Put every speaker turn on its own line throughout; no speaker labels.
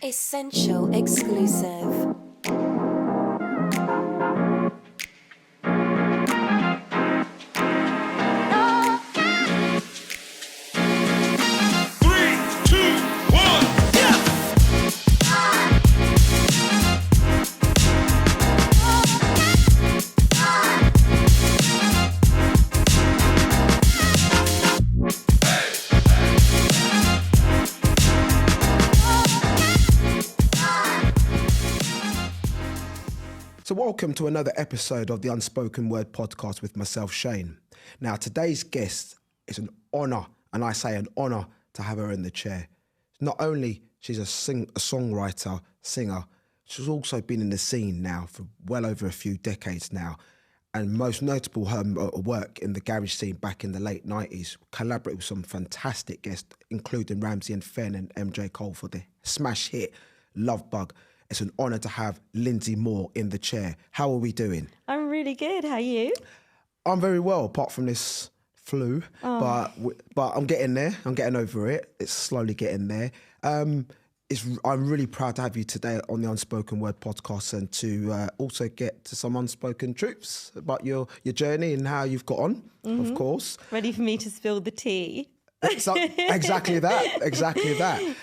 Essential exclusive.
So welcome to another episode of the Unspoken Word Podcast with myself, Shane. Now, today's guest is an honour, and I say an honour to have her in the chair. Not only she's a songwriter, singer, she's also been in the scene now for well over a few decades now, and most notable her work in the garage scene back in the late 90s, collaborated with some fantastic guests, including Ramsey Fen and MJ Cole for the smash hit Love Bug. It's an honour to have Lynsey Moore in the chair. How are we doing?
I'm really good. How are you?
I'm very well, apart from this flu, but I'm getting there. I'm getting over it. It's slowly getting there. I'm really proud to have you today on the Unspoken Word Podcast and to also get to some unspoken truths about your journey and how you've got on, of course.
Ready for me to spill the tea?
Exactly that.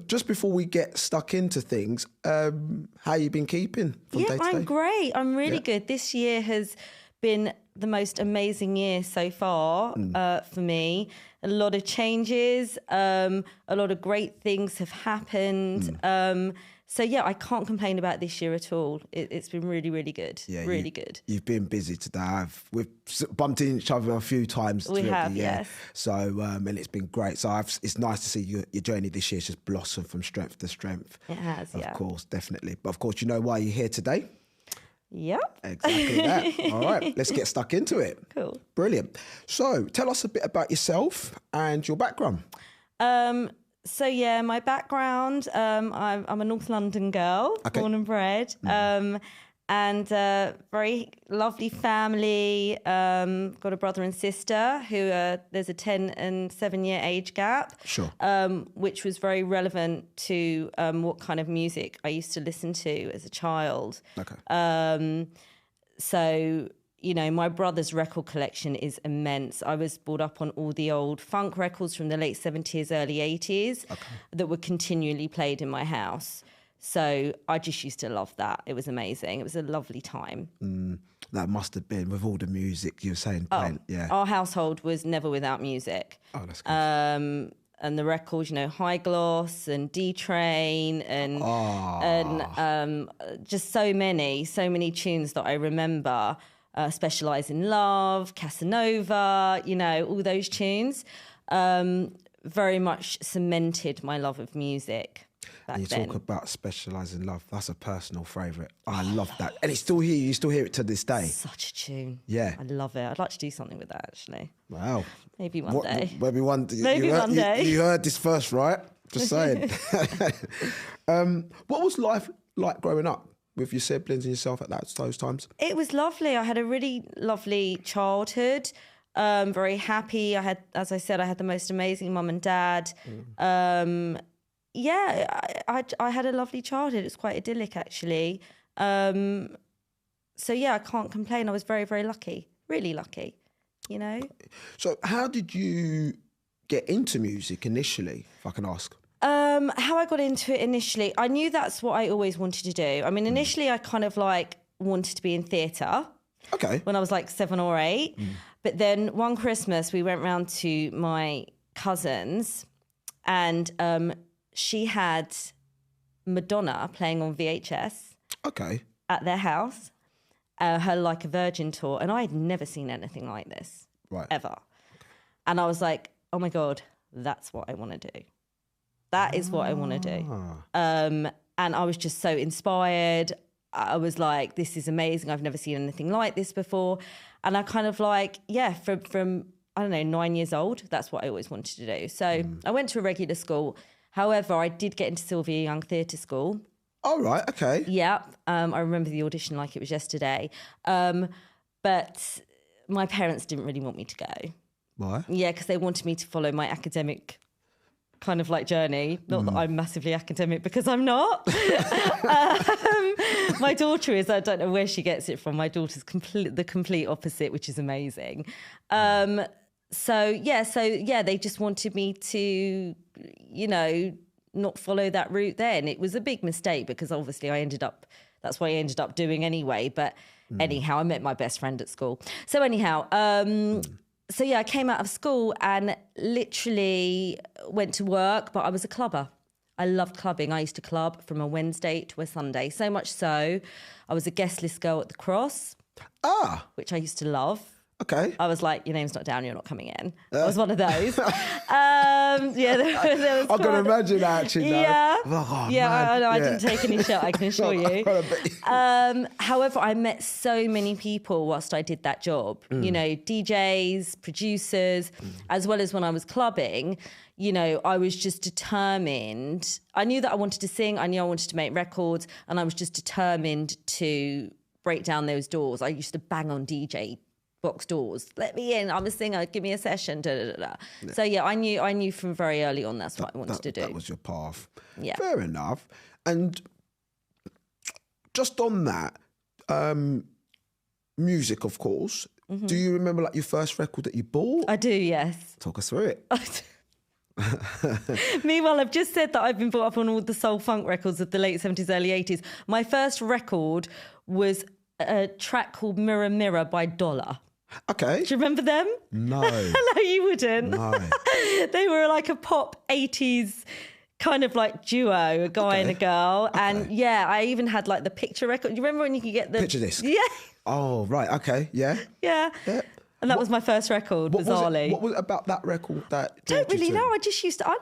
Just before we get stuck into things, how you been keeping from day to day?
I'm great. I'm really good. This year has been the most amazing year so far for me. A lot of changes, a lot of great things have happened. So I can't complain about this year at all. It's been really, really good. Yeah, really good.
You've been busy today. We've bumped into each other a few times.
We have, yes.
So, and it's been great. So it's nice to see your journey this year just blossom from strength to strength.
It has,
Of course, definitely. But of course, you know why you're here today?
Yep.
Exactly that. All right, let's get stuck into it.
Cool.
Brilliant. So tell us a bit about yourself and your background.
My background, I'm a North London girl, born and bred, and very lovely family. Got a brother and sister who there's a 10 and 7 year age gap,
Sure.
Which was very relevant to what kind of music I used to listen to as a child.
Okay.
My brother's record collection is immense. I was brought up on all the old funk records from the late 70s, early 80s that were continually played in my house. So I just used to love that. It was amazing. It was a lovely time.
That must have been with all the music you were saying. Yeah.
Our household was never without music.
Oh, that's good.
And the records, High Gloss and D-Train and just so many tunes that I remember. Specialise in Love, Casanova, all those tunes very much cemented my love of music back
and you
then.
talk about Specialise in Love. That's a personal favourite. I love that. And it's still here. You still hear it to this day.
Such a tune.
Yeah.
I love it. I'd like to do something with that, actually.
Wow.
Maybe one day.
Maybe one
day.
You heard this first, right? Just saying. What was life like growing up with your siblings and yourself at those times?
It was lovely. I had a really lovely childhood. Very happy. I had the most amazing mum and dad. I had a lovely childhood. It's quite idyllic, actually. I can't complain. I was very, very lucky. Really lucky,
So how did you get into music initially, if I can ask?
How I got into it initially, I knew that's what I always wanted to do. I mean, initially I kind of wanted to be in theatre.
Okay.
When I was 7 or 8. But then one Christmas we went round to my cousin's and she had Madonna playing on VHS.
Okay.
At their house, her Like a Virgin tour. And I had never seen anything like this.
Right.
Ever. Okay. And I was like, oh my God, that's what I want to do. That is what I want to do. And I was just so inspired. I was like, this is amazing. I've never seen anything like this before. And I kind of from I don't know, 9 years old, that's what I always wanted to do. So I went to a regular school. However, I did get into Sylvia Young Theatre School.
Oh, right, okay.
Yeah, I remember the audition like it was yesterday. But my parents didn't really want me to go.
Why?
Yeah, because they wanted me to follow my academic kind of like journey. Not that I'm massively academic, because I'm not. My daughter is. I don't know where she gets it from. My daughter's the complete opposite, which is amazing. So they just wanted me to, not follow that route then. It was a big mistake, because obviously that's what I ended up doing anyway. But anyhow, I met my best friend at school. So anyhow, I came out of school and literally went to work, but I was a clubber. I loved clubbing. I used to club from a Wednesday to a Sunday. So much so, I was a guest list girl at the Cross, which I used to love.
Okay.
I was like, your name's not down, you're not coming in. I was one of those. There was
I can imagine that, actually.
Yeah.
Oh,
I didn't take any shot, I can assure you. However, I met so many people whilst I did that job. DJs, producers, as well as when I was clubbing. I was just determined. I knew that I wanted to sing. I knew I wanted to make records. And I was just determined to break down those doors. I used to bang on DJ box doors. Let me in. I'm a singer. Give me a session. Yeah. So I knew from very early on that's what I wanted to do.
That was your path.
Yeah.
Fair enough. And just on that, music, of course. Mm-hmm. Do you remember like your first record that you bought?
I do, yes.
Talk us through it.
Meanwhile, I've just said that I've been brought up on all the soul funk records of the late 70s, early 80s. My first record was a track called Mirror Mirror by Dollar.
Okay.
Do you remember them?
No.
No, you wouldn't.
No.
They were like a pop 80s kind of like duo, a guy and a girl.
Okay.
And I even had like the picture record. Do you remember when you could get the...
Picture disc?
Yeah.
Oh, right. Okay. Yeah.
Yeah. And that was my first record, bizarrely.
What was it about that record that...
Don't really know. I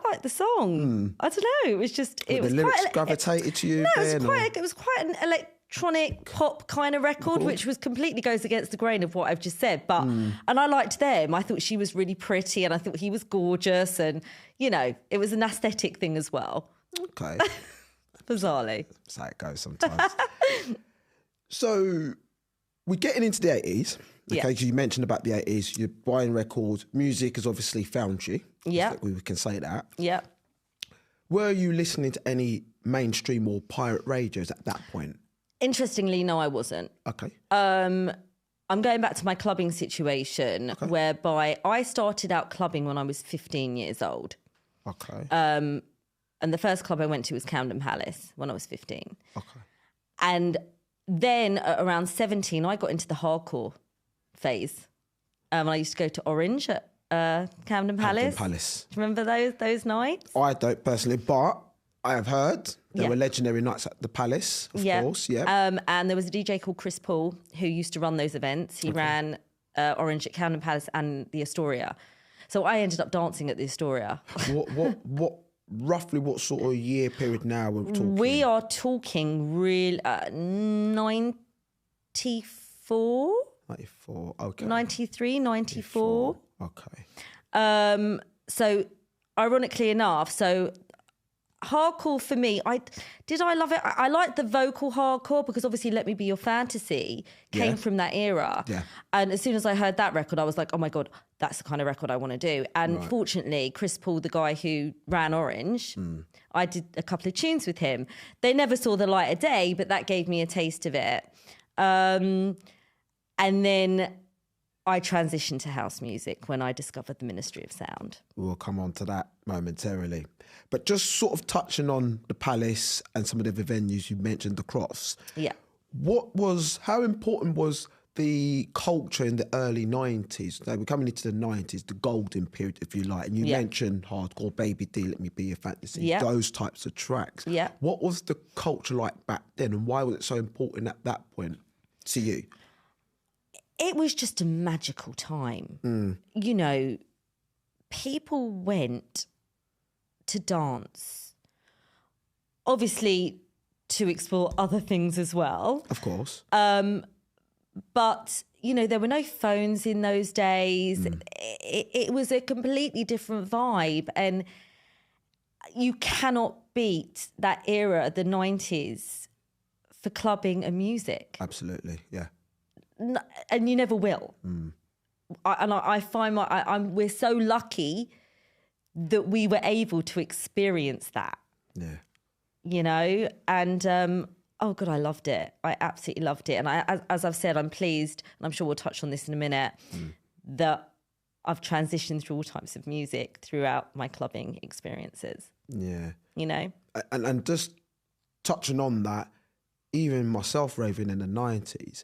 liked the song. I don't know. It was just...
The lyrics gravitated to you?
No, it was quite an electronic pop kind of record, which completely goes against the grain of what I've just said. But and I liked them. I thought she was really pretty and I thought he was gorgeous, and it was an aesthetic thing as well.
Okay.
Bizarrely.
That's how it goes sometimes. So we're getting into the 80s. Okay, so you mentioned about the 80s. You're buying records. Music has obviously found you.
Yeah.
We can say that.
Yeah.
Were you listening to any mainstream or pirate radios at that point?
Interestingly, no, I wasn't.
Okay.
I'm going back to my clubbing situation, whereby I started out clubbing when I was 15 years old.
Okay.
And the first club I went to was Camden Palace when I was 15.
Okay.
And then at around 17, I got into the hardcore phase. I used to go to Orange at Camden Palace. Do you remember those nights?
I don't personally, but I have heard there were legendary nights at the Palace, of course. Yeah.
And there was a DJ called Chris Paul who used to run those events. He ran Orange at Camden Palace and the Astoria. So I ended up dancing at the Astoria.
Roughly what sort of year period now we're talking?
We are talking real 94.
94, okay.
93, 94.
Okay.
So ironically enough, hardcore for me, I love it. I liked the vocal hardcore because obviously Let Me Be Your Fantasy came from that era. Yeah. And as soon as I heard that record, I was like, oh my God, that's the kind of record I want to do. And fortunately, Chris Paul, the guy who ran Orange, I did a couple of tunes with him. They never saw the light of day, but that gave me a taste of it. And then I transitioned to house music when I discovered the Ministry of Sound.
We'll come on to that momentarily. But just sort of touching on the Palace and some of the other venues you mentioned, the Crofts.
Yeah.
How important was the culture in the early 90s? Now, we're coming into the 90s, the golden period, if you like. And you mentioned hardcore, Baby D, Let Me Be Your Fantasy, those types of tracks. Yeah. What was the culture like back then, and why was it so important at that point to you?
It was just a magical time. People went to dance, obviously to explore other things as well.
Of course.
But, there were no phones in those days. It was a completely different vibe. And you cannot beat that era, the 90s, for clubbing and music.
Absolutely, yeah.
And you never will. I find we're so lucky that we were able to experience that.
Yeah.
You know, and oh God, I loved it. I absolutely loved it. And as I've said, I'm pleased, and I'm sure we'll touch on this in a minute, that I've transitioned through all types of music throughout my clubbing experiences.
Yeah.
You know?
And just touching on that, even myself raving in the 90s,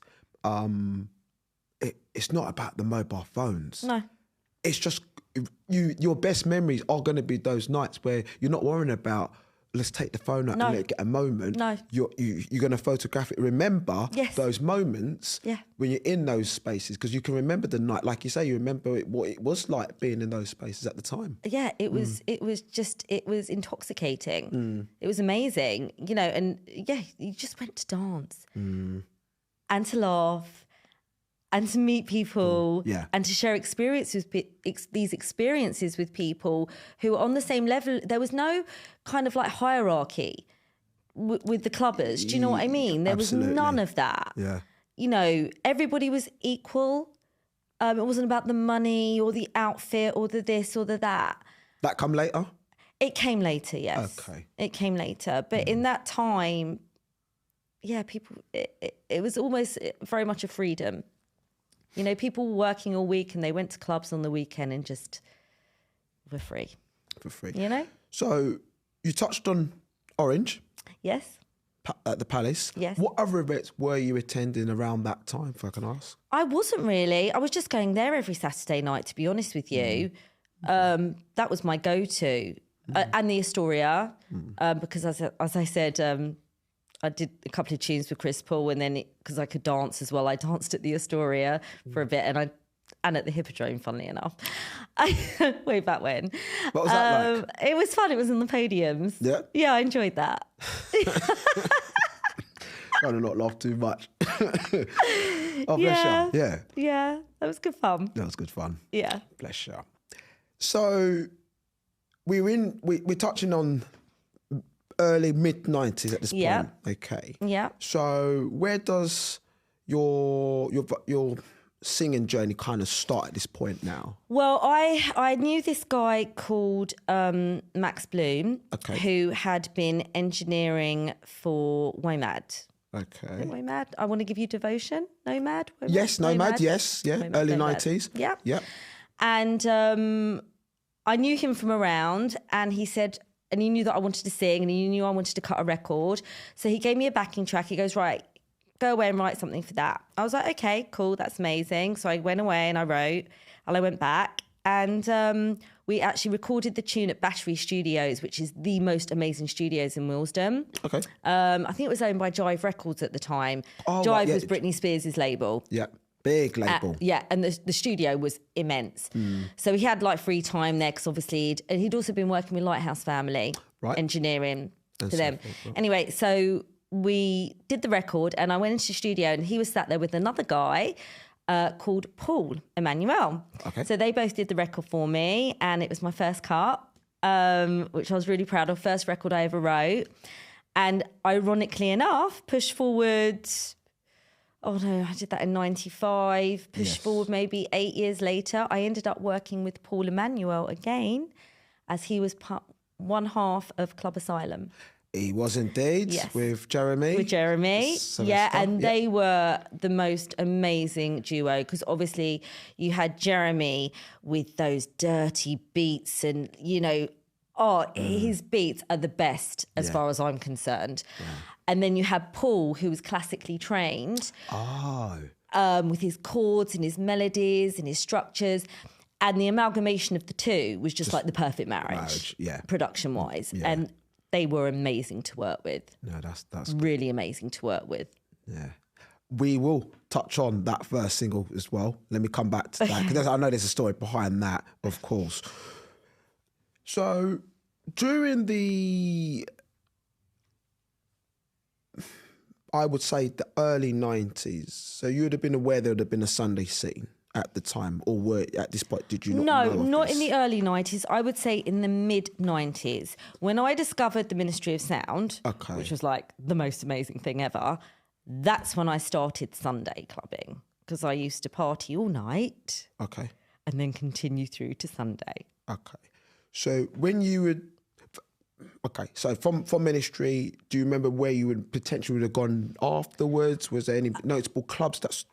it's not about the mobile phones.
No.
It's just your best memories are going to be those nights where you're not worrying about, let's take the phone out and let it get a moment.
No.
You're going to photograph it. Remember those moments when you're in those spaces, because you can remember the night. Like you say, you remember what it was like being in those spaces at the time.
Yeah, it was intoxicating. It was amazing, you know, and yeah, you just went to dance and to laugh and to meet people and to share these experiences with people who are on the same level. There was no kind of like hierarchy with the clubbers. Do you know what I mean? There was none of that.
Yeah.
You know, everybody was equal. It wasn't about the money or the outfit or the this or the that.
That come later?
It came later, yes.
Okay.
It came later. But in that time, yeah, people, it was almost very much a freedom. You know, people were working all week and they went to clubs on the weekend and just were free.
For free.
You know?
So you touched on Orange.
Yes.
At the Palace.
Yes.
What other events were you attending around that time, if I can ask?
I wasn't really. I was just going there every Saturday night, to be honest with you. That was my go-to. And the Astoria, because as I said, I did a couple of tunes with Chris Paul, and then because I could dance as well, I danced at the Astoria for a bit, and at the Hippodrome, funnily enough, way back when.
What was that like?
It was fun. It was on the podiums.
Yeah?
Yeah, I enjoyed that.
Trying to not laugh too much. Oh, bless you. Yeah.
Yeah, that was good fun.
That was good fun.
Yeah.
Bless you. So we're touching on early mid-90s at this point. Okay.
Yeah.
So where does your singing journey kind of start at this point now?
Well, I knew this guy called Max Bloom, who had been engineering for WOMAD.
Okay.
WOMAD. I want to give you devotion. Nomad. WOMAD?
Yes, Nomad. Yes, yeah.
WOMAD,
early
Nomad.
90s.
Yeah.
Yeah.
And I knew him from around, and he said, and he knew that I wanted to sing, and he knew I wanted to cut a record. So he gave me a backing track. He goes, right, go away and write something for that. I was like, okay, cool, that's amazing. So I went away and I wrote, and I went back, and we actually recorded the tune at Battery Studios, which is the most amazing studios in Willesden.
Okay.
I think it was owned by Jive Records at the time.
Oh,
Jive
right, yeah.
was Britney Spears' label.
Yeah. Big label.
Yeah, and the studio was immense. So he had like free time there because obviously he'd also been working with Lighthouse Family, engineering for them. Anyway, so we did the record and I went into the studio and he was sat there with another guy called Paul Emmanuel.
Okay.
So they both did the record for me and it was my first cut, which I was really proud of, first record I ever wrote. And ironically enough, Push Forward... Oh no, I did that in 95. Push forward maybe 8 years later. I ended up working with Paul Emmanuel again as he was one half of Club Asylum.
He was indeed,
Yes.
with Jeremy.
With Jeremy,
Sylvester.
and they were the most amazing duo because obviously you had Jeremy with those dirty beats and, you know, his beats are the best as far as I'm concerned. Yeah. And then you had Paul, who was classically trained with his chords and his melodies and his structures. And the amalgamation of the two was just like the perfect marriage production-wise. Yeah. And they were amazing to work with.
No, that's
really amazing to work with.
Yeah. We will touch on that first single as well. Let me come back to that because I know there's a story behind that, of course. So during I would say the early 90s, so you would have been aware there would have been a Sunday scene at the time, or were at this point, did you not know of
not
this?
In the early 90s. I would say in the mid-90s. When I discovered the Ministry of Sound, which was like the most amazing thing ever, that's when I started Sunday clubbing because I used to party all night and then continue through to Sunday.
Okay. So when you would, okay, so from ministry, do you remember where you would potentially have gone afterwards? Was there any notable clubs that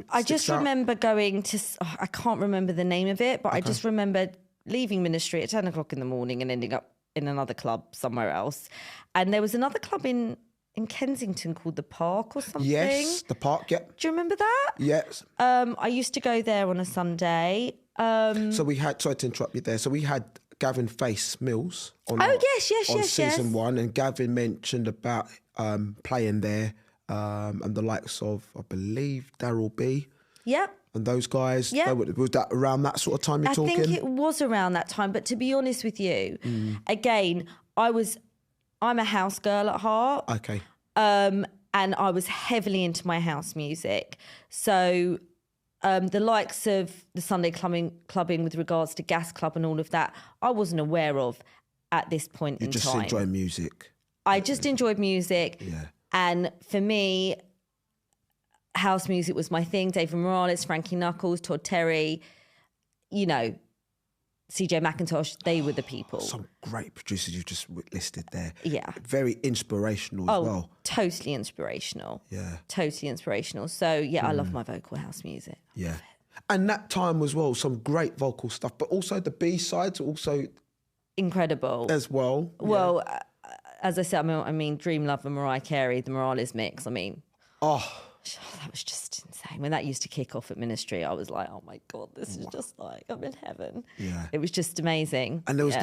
I just remember going to, I can't remember the name of it, but I just remember leaving ministry at 10 o'clock in the morning and ending up in another club somewhere else. And there was another club in Kensington called The Park or something.
Yes, The Park, yep.
Do you remember that?
Yes.
I used to go there on a Sunday.
So we had, sorry to interrupt you there, so we had Gavin Face Mills on season 1, and Gavin mentioned about playing there and the likes of, I believe, Daryl B.
Yep.
And those guys,
Yep.
Was that around that sort of time you're talking?
I think it was around that time, but to be honest with you, again, I'm a house girl at heart.
Okay.
And I was heavily into my house music. So the likes of the Sunday clubbing with regards to Gas Club and all of that, I wasn't aware of at this point in time.
You just enjoy music.
I just enjoyed music.
Yeah.
And for me, house music was my thing. David Morales, Frankie Knuckles, Todd Terry, you know, CJ McIntosh, they were the people.
Some great producers you just listed there.
Yeah.
Very inspirational as well.
Totally inspirational.
Yeah.
Totally inspirational. So, yeah, I love my vocal house music.
Yeah. And that time as well, some great vocal stuff, but also the B-sides also...
Incredible.
As well.
Well, as I said, I mean, Dream Love and Mariah Carey, the Morales mix, I mean... that was just insane. When that used to kick off at ministry, I was like, oh my God, this is just like, I'm in heaven.
Yeah.
It was just amazing.
And there was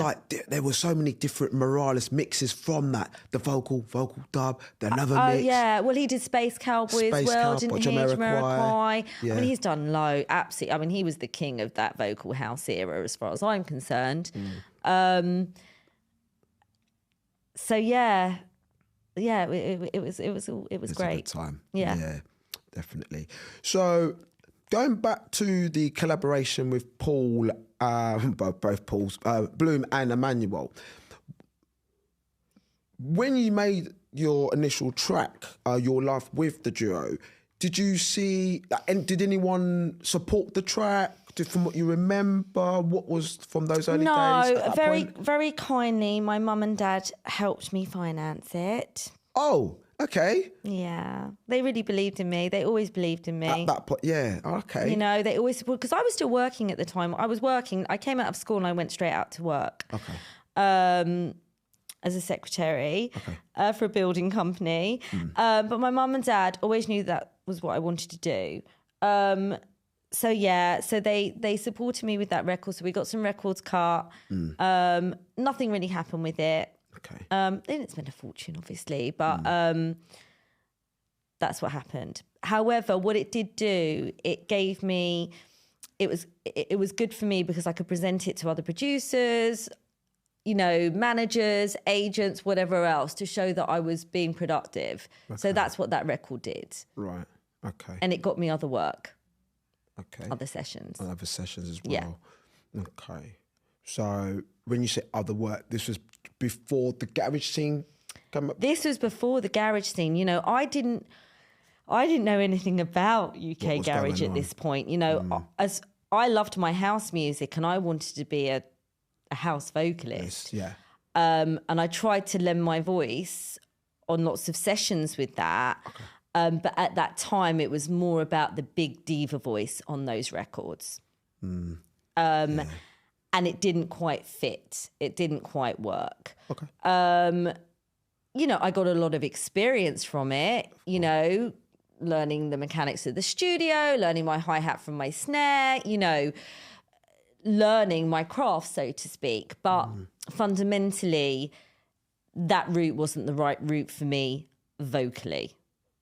there were so many different Morales mixes from that. The vocal dub, the another mix.
Oh yeah, well he did Space Cowboy as well, didn't he? Jamiroquai.
Yeah.
I mean, he's done absolutely. I mean, he was the king of that vocal house era as far as I'm concerned. So yeah, it was great.
A good time.
Yeah,
definitely. So going back to the collaboration with Paul, both Pauls, Bloom and Emmanuel. When you made your initial track, Your Love, with the duo, did you see, and did anyone support the track? From what you remember, what was from those early days?
No, very kindly, my mum and dad helped me finance it.
Oh, okay.
Yeah, they really believed in me. They always believed in me.
At that point, yeah, okay.
You know, they always, because I was still working at the time. I was working. I came out of school and I went straight out to work.
Okay.
As a secretary for a building company. But my mum and dad always knew that was what I wanted to do. So they supported me with that record. So we got some records cut. Nothing really happened with it.
Okay.
They didn't spend a fortune, obviously, but that's what happened. However, what it did do, it gave me, it was good for me because I could present it to other producers, you know, managers, agents, whatever else, to show that I was being productive. Okay. So that's what that record did.
Right. Okay.
And it got me other work.
Okay.
Other sessions.
Other sessions as well.
Yeah.
Okay. So when you say other work, this was before the garage scene came up?
This was before the garage scene. You know, I didn't know anything about UK garage at this point. You know, as I loved my house music and I wanted to be a house vocalist.
Yes, yeah.
And I tried to lend my voice on lots of sessions with that. Okay. But at that time, it was more about the big diva voice on those records. And it didn't quite fit. It didn't quite work.
Okay.
You know, I got a lot of experience from it, you know, learning the mechanics of the studio, learning my hi-hat from my snare, you know, learning my craft, so to speak. But fundamentally, that route wasn't the right route for me vocally.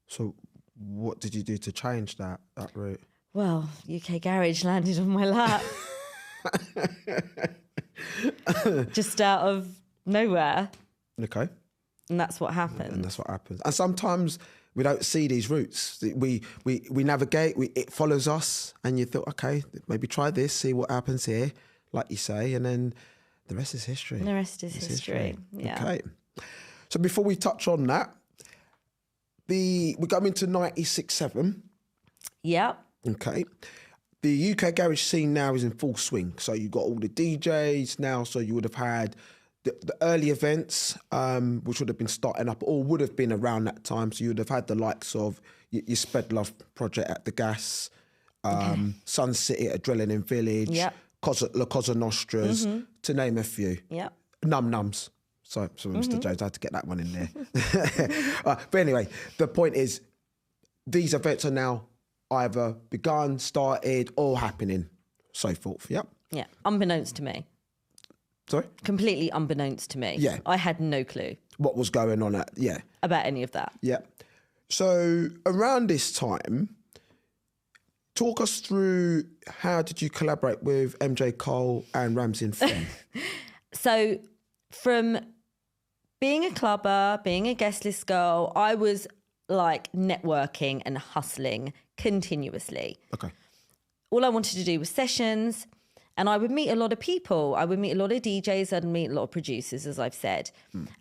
So
what did you do to change that route?
Well, UK Garage landed on my lap. Just out of nowhere.
Okay.
And that's what happened.
And that's what happens. And sometimes we don't see these routes. We navigate, it follows us, and you thought, okay, maybe try this, see what happens here, like you say, and then the rest is history.
The rest is history. Yeah.
Okay. So before we touch on that, we're going into 96-7.
Yep.
Okay. the UK garage scene now is in full swing. So you got all the DJs now. So you would have had the early events, which would have been starting up or would have been around that time. So you would have had the likes of your Spread Love project at the Gas, Sun City at Adrenaline Village, La Cosa Nostras, to name a few.
Yep.
Num Nums. So Mr. Jones, I had to get that one in there. But anyway, the point is, these events are now either begun, started, or happening, so forth. Yep.
Yeah. Unbeknownst to me.
Sorry?
Completely unbeknownst to me.
Yeah.
I had no clue.
What was going on
about any of that.
Yeah. So around this time, talk us through how did you collaborate with MJ Cole and Ramsey Fen?
So from being a clubber, being a guest list girl, I was like networking and hustling continuously.
Okay.
All I wanted to do was sessions, and I would meet a lot of people. I would meet a lot of DJs, I'd meet a lot of producers, as I've said.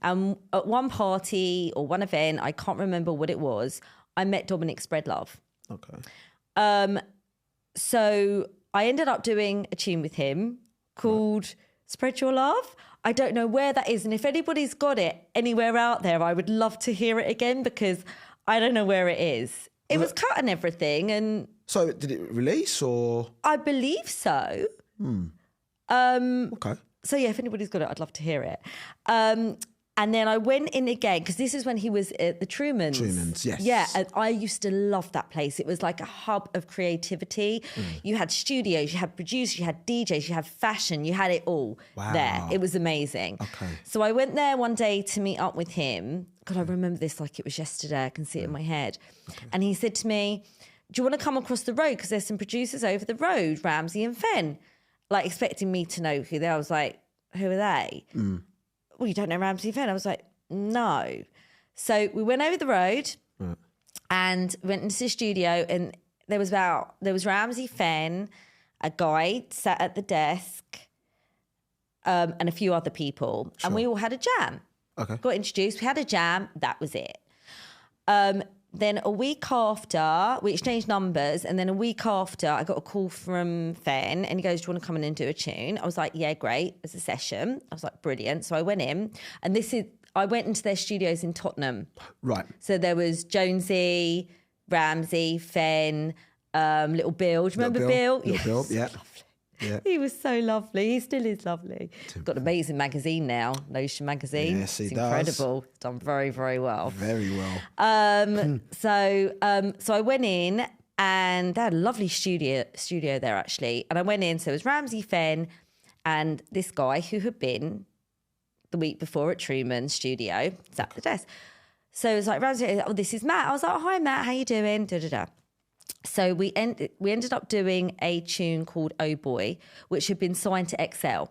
And at one party or one event, I can't remember what it was, I met Dominic Spreadlove.
Okay.
So I ended up doing a tune with him called Spread Your Love. I don't know where that is. And if anybody's got it anywhere out there, I would love to hear it again because I don't know where it is. It was cut and everything. And
so did it release or?
I believe so.
Okay.
So yeah, if anybody's got it, I'd love to hear it. And then I went in again, because this is when he was at the Truman's.
Truman's, yes.
Yeah, and I used to love that place. It was like a hub of creativity. You had studios, you had producers, you had DJs, you had fashion, you had it all there. It was amazing.
Okay.
So I went there one day to meet up with him. God, I remember this like it was yesterday. I can see it in my head. Okay. And he said to me, do you want to come across the road? Because there's some producers over the road, Ramsey and Fen. Like expecting me to know who they are. I was like, who are they? Well, you don't know Ramsey Fen? I was like, no. So we went over the road and went into the studio, and there was Ramsey Fen, a guy sat at the desk, and a few other people. Sure. And we all had a jam.
Okay.
Got introduced, we had a jam, that was it. Then a week after, we exchanged numbers, and then a week after, I got a call from Fen, and he goes, do you want to come in and do a tune? I was like, yeah, great, it's a session. I was like, brilliant. So I went in, and I went into their studios in Tottenham.
Right.
So there was Jonesy, Ramsey, Fen, Little Bill. Do you remember Bill?
Little Bill, yeah. Yeah.
He was so lovely. He still is lovely. Got an amazing magazine now, Notion magazine.
Yes, he
it's
does.
Incredible. It's done very, very well.
Very well.
So I went in, and they had a lovely studio there actually. And I went in, so it was Ramsey Fen and this guy who had been the week before at Truman's studio, sat at the desk. So it was like, Ramsey, oh, this is Matt. I was like, oh, hi Matt, how you doing? Da da da. So we ended up doing a tune called Oh Boy, which had been signed to XL.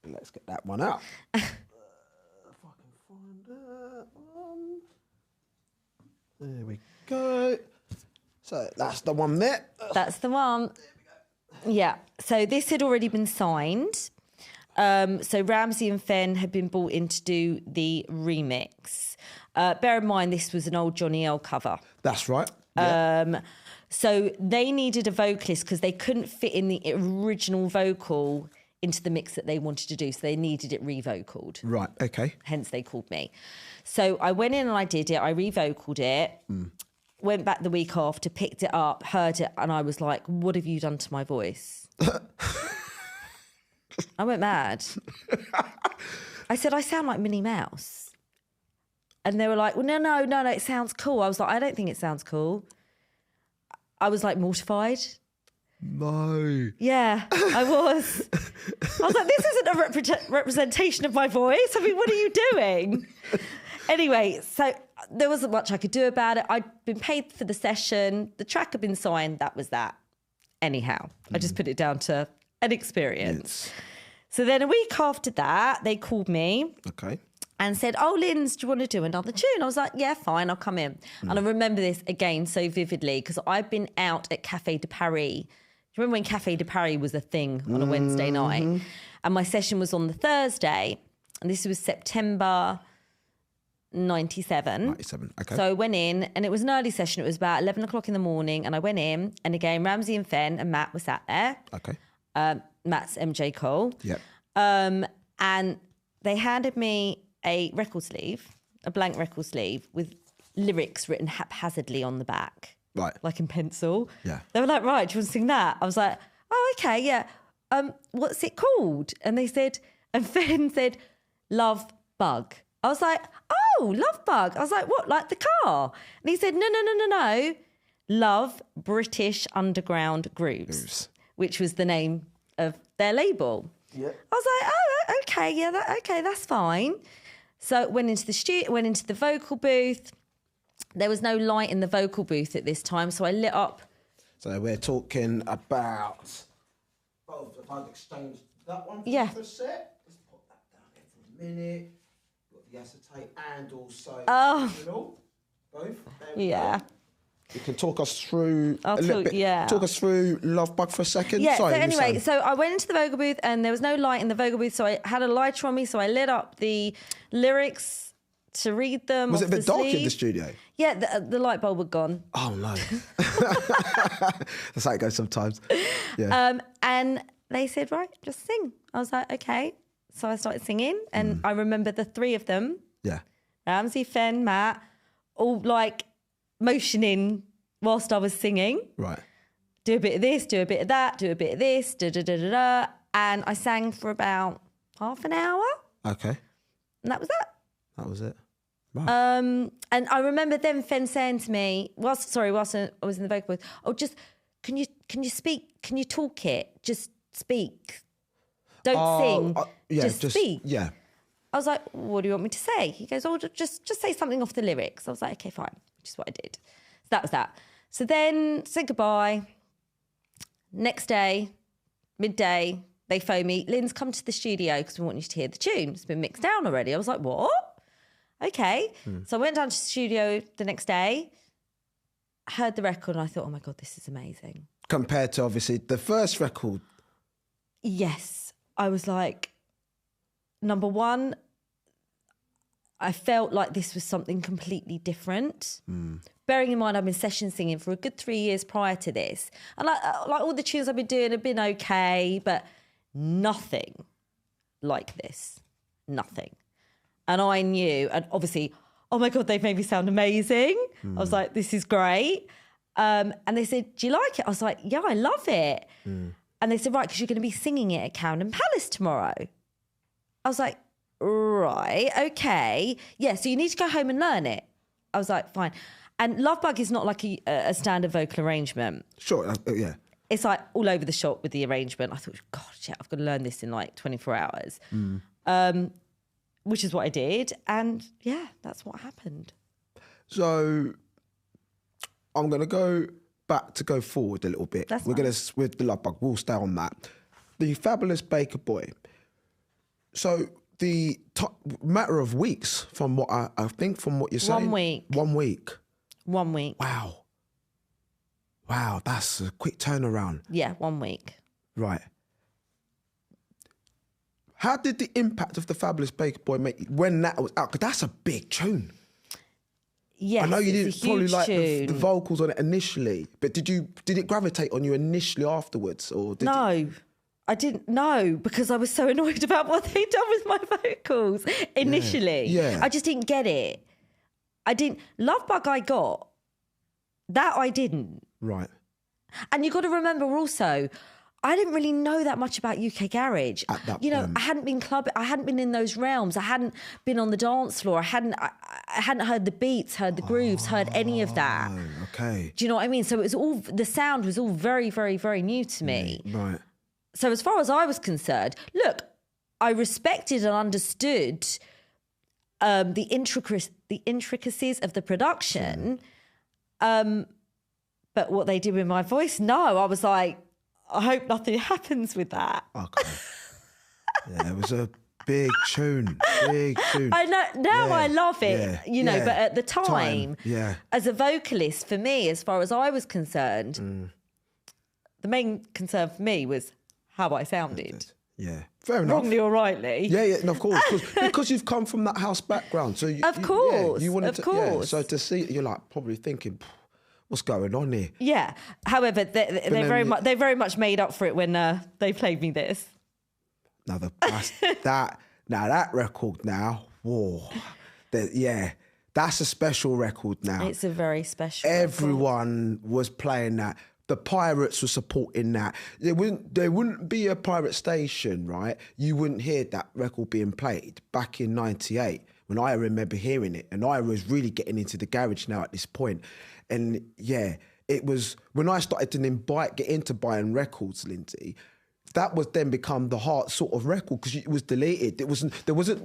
Let's get that one out. If I can find that one. There we go. So that's the one there.
That's the one. Yeah. So this had already been signed. So Ramsey and Fen had been brought in to do the remix. Bear in mind, this was an old Johnny L cover.
That's right. Yeah.
So they needed a vocalist because they couldn't fit in the original vocal into the mix that they wanted to do. So they needed it revocaled.
Right, okay.
Hence they called me. So I went in and I did it. I revocaled it. Went back the week after, picked it up, heard it, and I was like, what have you done to my voice? I went mad. I said, I sound like Minnie Mouse. And they were like, well, no, it sounds cool. I was like, I don't think it sounds cool. I was like mortified.
No.
Yeah, I was. I was like, this isn't a representation of my voice. I mean, what are you doing? Anyway, so there wasn't much I could do about it. I'd been paid for the session. The track had been signed. That was that. Anyhow, I just put it down to an experience.
Yes.
So then a week after that, they called me.
Okay.
And said, oh, Lyns, do you want to do another tune? I was like, yeah, fine, I'll come in. And I remember this again so vividly because I've been out at Café de Paris. Do you remember when Café de Paris was a thing on a Wednesday night? And my session was on the Thursday. And this was September 97.
97, okay.
So I went in and it was an early session. It was about 11 o'clock in the morning and I went in and again, Ramsey and Fen and Matt were sat there.
Okay.
Matt's MJ Cole.
Yep.
And they handed me a record sleeve, a blank record sleeve with lyrics written haphazardly on the back.
Right.
Like in pencil.
Yeah.
They were like, right, do you want to sing that? I was like, oh, okay, yeah. What's it called? And they said, and Fen said, Love Bug. I was like, oh, Love Bug. I was like, what, like the car? And he said, no. Love British Underground Grooves, which was the name of their label. Yeah. I was like, oh, okay, yeah, okay, that's fine. So went into the studio, went into the vocal booth. There was no light in the vocal booth at this time, so I lit up.
So we're talking about. Oh, if I've exchanged that one for a set, let's put that down here for a minute. Got the acetate and also both.
Yeah.
You can talk us through
Talk
us through Love Bug for a second.
Yeah.
Sorry,
so anyway, so I went into the vocal booth and there was no light in the vocal booth, so I had a lighter on me, so I lit up the lyrics to read them.
Was it a bit dark in the
sleeve.
studio?
Yeah, the light bulb had gone.
Oh no. That's how it goes sometimes. Yeah.
And they said, right, just sing. I was like, okay. So I started singing and I remember the three of them.
Yeah.
Ramsey, Fen, Matt, all like motioning whilst I was singing.
Right.
Do a bit of this, do a bit of that, do a bit of this, da-da-da-da-da. And I sang for about half an hour.
Okay.
And that was that.
That was it. Right.
And I remember then Fen saying to me, whilst I was in the vocal booth, oh, just, can you speak? Can you talk it? Just speak. Don't sing. Just speak.
Yeah.
I was like, what do you want me to say? He goes, oh, just say something off the lyrics. I was like, okay, fine, which is what I did. So that was that. So then said goodbye. Next day, midday, they phoned me, Lynn's come to the studio because we want you to hear the tune. It's been mixed down already. I was like, what? Okay. So I went down to the studio the next day, heard the record and I thought, oh my God, this is amazing.
Compared to obviously the first record.
Yes. I was like, number one, I felt like this was something completely different. Bearing in mind I've been session singing for a good 3 years prior to this. And like all the tunes I've been doing have been okay, but nothing like this. Nothing. And I knew, and obviously, oh my God, they've made me sound amazing. I was like, this is great. And they said, do you like it? I was like, yeah, I love it. And they said, right, because you're going to be singing it at Camden Palace tomorrow. I was like, right, okay. Yeah, so you need to go home and learn it. I was like, fine. And Love Bug is not like a standard vocal arrangement.
Sure, yeah.
It's like all over the shop with the arrangement. I thought, God, shit, I've got to learn this in like 24 hours. Which is what I did. And yeah, that's what happened.
So I'm going to go back to go forward a little bit. We're going to, with the Love Bug, we'll stay on that. The Fabulous Baker Boy. So the matter of weeks from what I think from what you're saying.
1 week.
1 week.
1 week.
Wow, that's a quick turnaround.
Yeah, 1 week.
Right. How did the impact of the Fabulous Baker Boy make you, when that was out? Because that's a big tune.
Yes,
I know you didn't probably like the vocals on it initially, but did it gravitate on you initially afterwards, or did
No, I didn't know because I was so annoyed about what they'd done with my vocals initially.
Yeah.
I just didn't get it. I didn't. Love Bug I got. That I didn't.
Right.
And you got to remember also, I didn't really know that much about UK garage.
At that
point.
point.
I hadn't been clubbing. I hadn't been in those realms. I hadn't been on the dance floor. I hadn't heard the beats, heard the grooves, heard any of that.
Oh, okay.
Do you know what I mean? So it was all, the sound was all very, very, very new to me.
Right.
So as far as I was concerned, look, I respected and understood the intricacies of the production. But what they did with my voice, no. I was like, I hope nothing happens with that.
Okay. Yeah, it was a big tune. Big tune.
I know now.
Yeah,
I love it, but at the time,
yeah,
as a vocalist, for me, as far as I was concerned, the main concern for me was how I sounded.
Yeah. Fair enough.
Wrongly or rightly.
Yeah, no, of course. Because you've come from that house background. So
Of course.
you wanted
of course.
so to see it, you're like probably thinking, what's going on here?
Yeah. However, they very much made up for it when they played me this.
Now that record now, whoa. That's a special record now.
It's a very special
Everyone was playing that. The Pirates were supporting that. There wouldn't be a pirate station, right? You wouldn't hear that record being played back in 98 when I remember hearing it. And I was really getting into the garage now at this point. And yeah, it was when I started to get into buying records, Lynsey, that was then become the heart sort of record because it was deleted.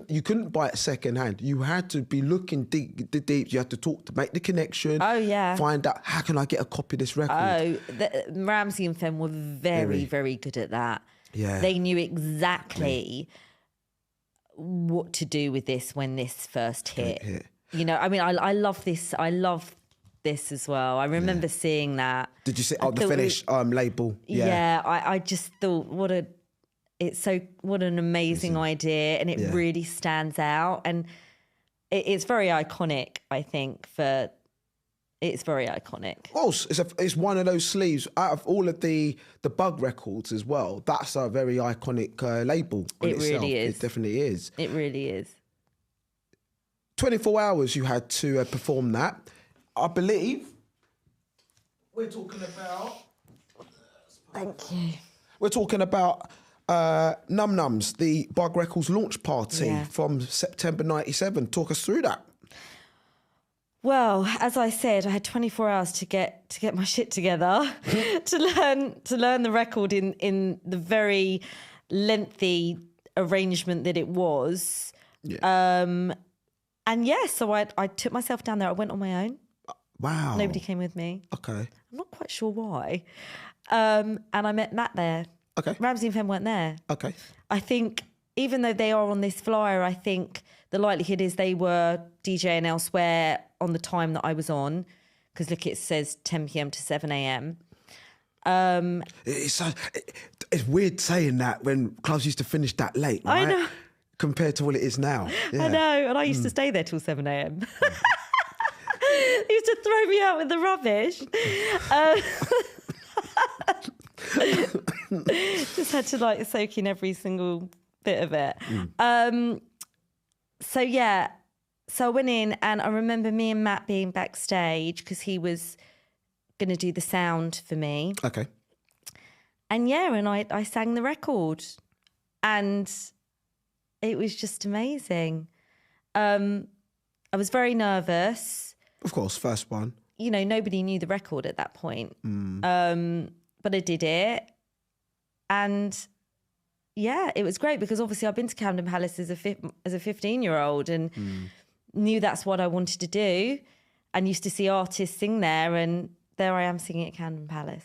You couldn't buy it second hand. You had to be looking deep. You had to talk to make the connection.
Oh, yeah.
Find out, how can I get a copy of this record?
Oh, Ramsey and Fen were very, very good at that.
Yeah.
They knew exactly what to do with this when this first hit. You know, I mean, I love this. I love this as well. I remember seeing that.
Did you see the Finnish label?
Yeah, I just thought what an amazing idea, and it really stands out, and it's very iconic. I think it's very iconic.
Well, it's one of those sleeves out of all of the Bug records as well. That's a very iconic label. On
It
itself.
really is.
It definitely is.
It really is.
24 hours you had to perform that. I believe we're talking about...
Thank you.
We're talking about Num Nums, the Bug Records launch party from September 97. Talk us through that.
Well, as I said, I had 24 hours to get my shit together to learn the record in the very lengthy arrangement that it was.
Yeah.
So I took myself down there. I went on my own.
Wow.
Nobody came with me.
Okay.
I'm not quite sure why. And I met Matt there.
Okay.
Ramsey Fen weren't there.
Okay.
I think even though they are on this flyer, I think the likelihood is they were DJing elsewhere on the time that I was on. Because look, it says 10 p.m. to 7 a.m.
It's weird saying that when clubs used to finish that late, right?
I know.
Compared to what it is now. Yeah.
I know. And I used to stay there till 7 a.m. They used to throw me out with the rubbish. Just had to soak in every single bit of it. So I went in and I remember me and Matt being backstage because he was going to do the sound for me.
Okay.
And I sang the record and it was just amazing. I was very nervous.
Of course, first one.
You know, nobody knew the record at that point. But I did it. And yeah, it was great because obviously I've been to Camden Palace as a 15-year-old and knew that's what I wanted to do and used to see artists sing there, and there I am singing at Camden Palace.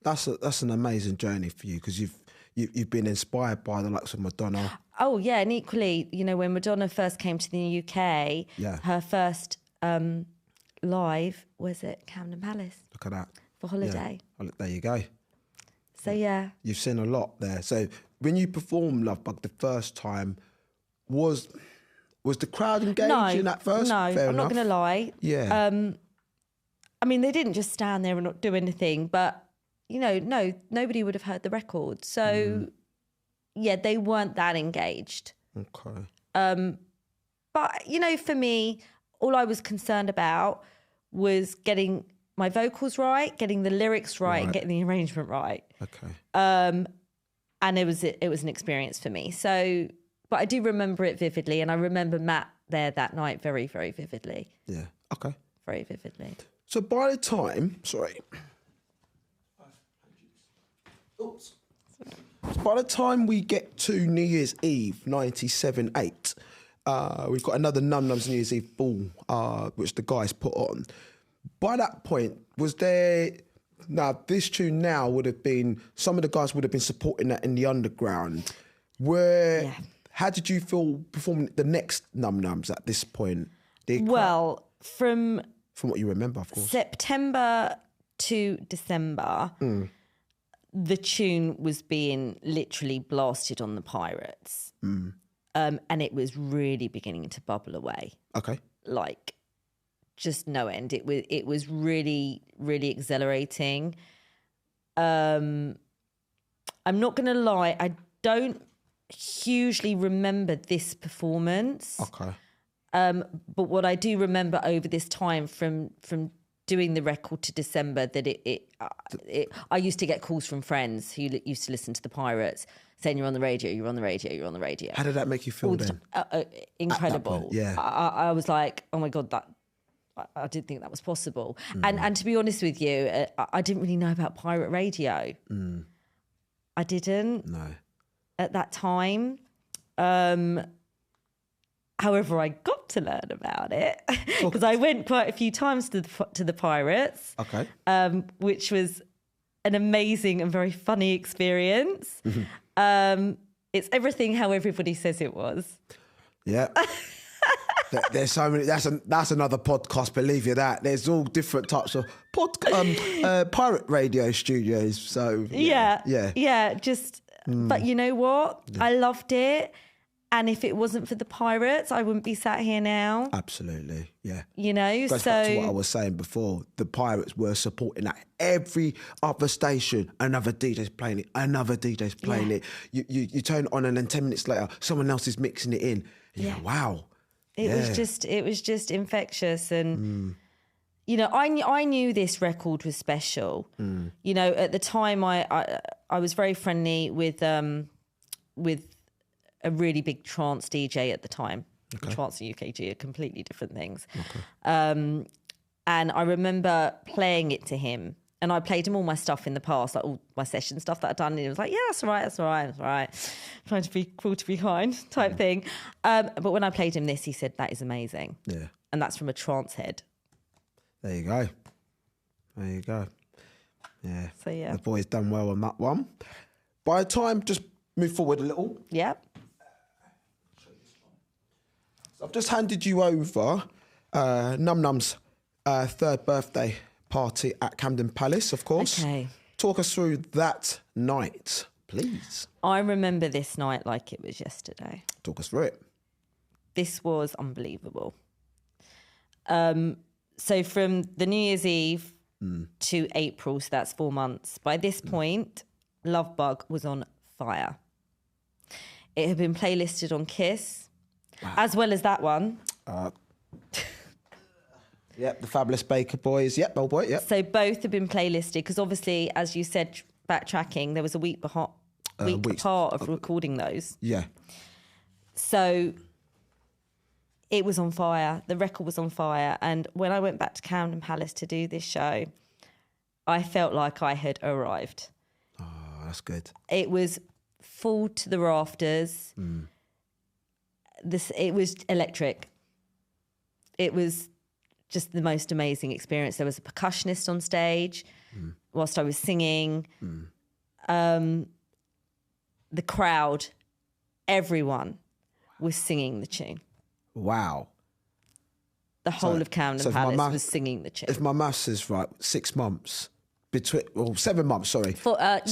That's an amazing journey for you because you've been inspired by the likes of Madonna.
Oh yeah, and equally, you know, when Madonna first came to the UK,
Yeah.
her first live was at Camden Palace
Look at that.
for holiday.
Yeah. There you go.
So yeah.
You've seen a lot there. So when you performed Love Bug the first time, was the crowd engaging at first?
No,
Fair
I'm
enough.
not going to lie.
Yeah.
I mean, they didn't just stand there and not do anything, but, you know, no, nobody would have heard the record. So, yeah, they weren't that engaged.
Okay.
But, you know, for me, all I was concerned about was getting my vocals right, getting the lyrics right, and getting the arrangement right.
Okay.
And it was an experience for me. So, but I do remember it vividly, and I remember Matt there that night very, very vividly.
Yeah. Okay.
Very vividly.
So by the time, by the time we get to New Year's Eve, 97-8, we've got another Num Nums New Year's Eve ball, which the guys put on. By that point, was there... Now, this tune now would have been... Some of the guys would have been supporting that in the underground. How did you feel performing the next Num Nums at this point?
Well, from
what you remember, of course.
September to December, the tune was being literally blasted on the Pirates. And it was really beginning to bubble away.
Okay.
Like, just no end. It was really, really exhilarating. I'm not going to lie, I don't hugely remember this performance.
Okay.
But what I do remember over this time from doing the record to December, that I used to get calls from friends who used to listen to the Pirates saying, you're on the radio, you're on the radio, you're on the radio.
How did that make you feel then?
Incredible.
Point, yeah.
I was like, oh my God, I didn't think that was possible. And to be honest with you, I didn't really know about pirate radio. I didn't.
No.
At that time. However, I got to learn about it because I went quite a few times to the Pirates.
Okay.
Which was an amazing and very funny experience. It's everything how everybody says it was.
Yeah. There's so many. That's another podcast. Believe you that. There's all different types of pirate radio studios. So yeah. Just, but you know what? Yeah. I loved it. And if it wasn't for the Pirates, I wouldn't be sat here now. Absolutely, yeah.
You know,
goes back to what I was saying before. The Pirates were supporting that. Every other station, another DJ's playing it, another DJ's playing it. You turn it on, and then 10 minutes later, someone else is mixing it in. And you're like, wow.
It was just infectious, and you know, I knew this record was special. You know, at the time, I was very friendly with a really big trance DJ at the time. Okay. Trance and UKG are completely different things. Okay. And I remember playing it to him, and I played him all my stuff in the past, like all my session stuff that I'd done, and he was like, yeah, that's all right. Trying to be cool to be kind type thing. But when I played him this, he said, that is amazing. Yeah. And that's from a trance head.
There you go. Yeah.
So yeah.
The boy's done well on that one. By the time, just move forward a little.
Yep.
I've just handed you over Num Num's third birthday party at Camden Palace, of course.
Okay.
Talk us through that night, please.
I remember this night like it was yesterday.
Talk us through it.
This was unbelievable. So from the New Year's Eve to April, so that's 4 months. By this point, Love Bug was on fire. It had been playlisted on Kiss. Wow. As well as that one.
Yep, the Fabulous Baker Boys. Yep, old boy, yep.
So both have been playlisted because obviously, as you said, backtracking, there was a week apart of recording those.
Yeah.
So it was on fire. The record was on fire. And when I went back to Camden Palace to do this show, I felt like I had arrived.
Oh, that's good.
It was full to the rafters. It was electric. It was just the most amazing experience. There was a percussionist on stage whilst I was singing. The crowd, everyone was singing the tune.
Wow.
The whole of Camden Palace was singing the tune.
If my maths is right, 6 months. 7 months, sorry.
I've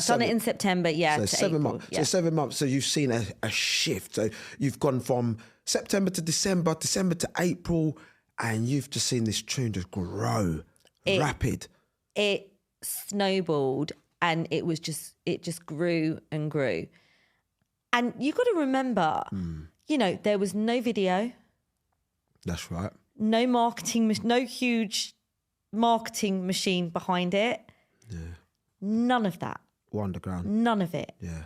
done it in September,
so
to
7
April,
months. So 7 months, so you've seen a shift. So you've gone from September to December to April, and you've just seen this tune just grow, rapid.
It snowballed, and it just grew and grew. And you got to remember, you know, there was no video.
That's right.
No marketing, no huge marketing machine behind it.
Yeah.
None of that.
Underground.
None of it.
Yeah.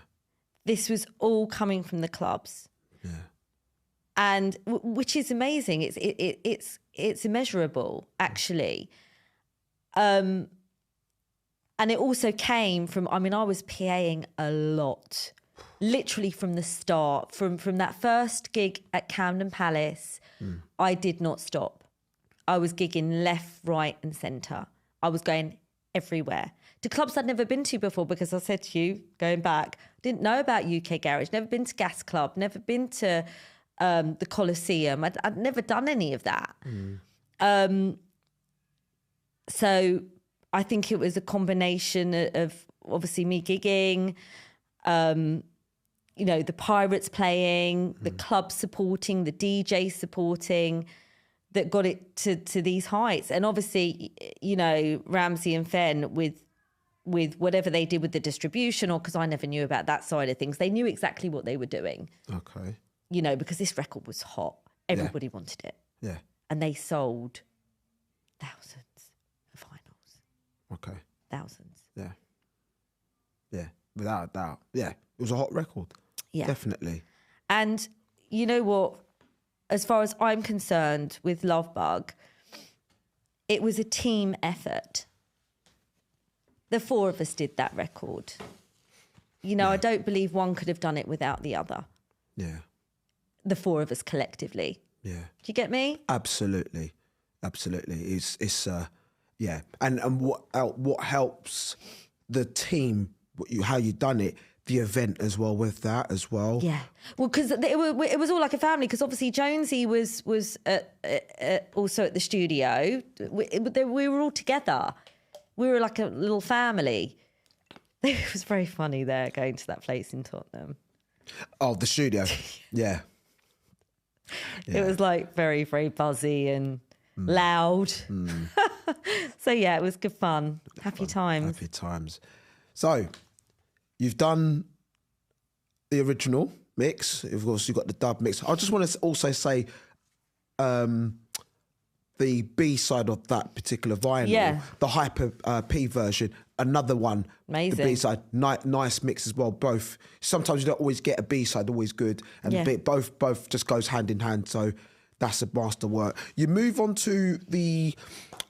This was all coming from the clubs.
Yeah.
And which is amazing. It's immeasurable, actually. And it also came from, I mean, I was PAing a lot, literally from the start, from that first gig at Camden Palace. I did not stop. I was gigging left, right and centre. I was going everywhere. To clubs I'd never been to before, because I said to you, going back, didn't know about UK Garage, never been to Gas Club, never been to the Coliseum. I'd never done any of that. So I think it was a combination of obviously me gigging, you know, the Pirates playing, the club supporting, the DJ supporting, that got it to these heights. And obviously, you know, Ramsey and Fen with whatever they did with the distribution, or because I never knew about that side of things, they knew exactly what they were doing.
Okay.
You know, because this record was hot. Everybody wanted it.
Yeah.
And they sold thousands of vinyls.
Okay.
Thousands.
Yeah. Yeah. Without a doubt. Yeah. It was a hot record.
Yeah.
Definitely.
And you know what? As far as I'm concerned with Love Bug, it was a team effort. The four of us did that record. You know, I don't believe one could have done it without the other.
Yeah.
The four of us collectively.
Yeah.
Do you get me?
Absolutely. Absolutely. It's yeah. And what helps the team, how you done it, the event as well with that as well.
Yeah. Well, because it was all like a family, because obviously Jonesy was also at the studio. We were all together. We were like a little family. It was very funny there going to that place in Tottenham.
Oh, the studio. Yeah.
It was like very, very buzzy and loud. So yeah, it was good fun. Happy times.
Happy times. So you've done the original mix. Of course, you've got the dub mix. I just want to also say the B side of that particular vinyl, the Hyper P version, another one.
Amazing.
The B side, nice mix as well. Both. Sometimes you don't always get a B side, always good, and both just goes hand in hand. So that's a masterwork. You move on to the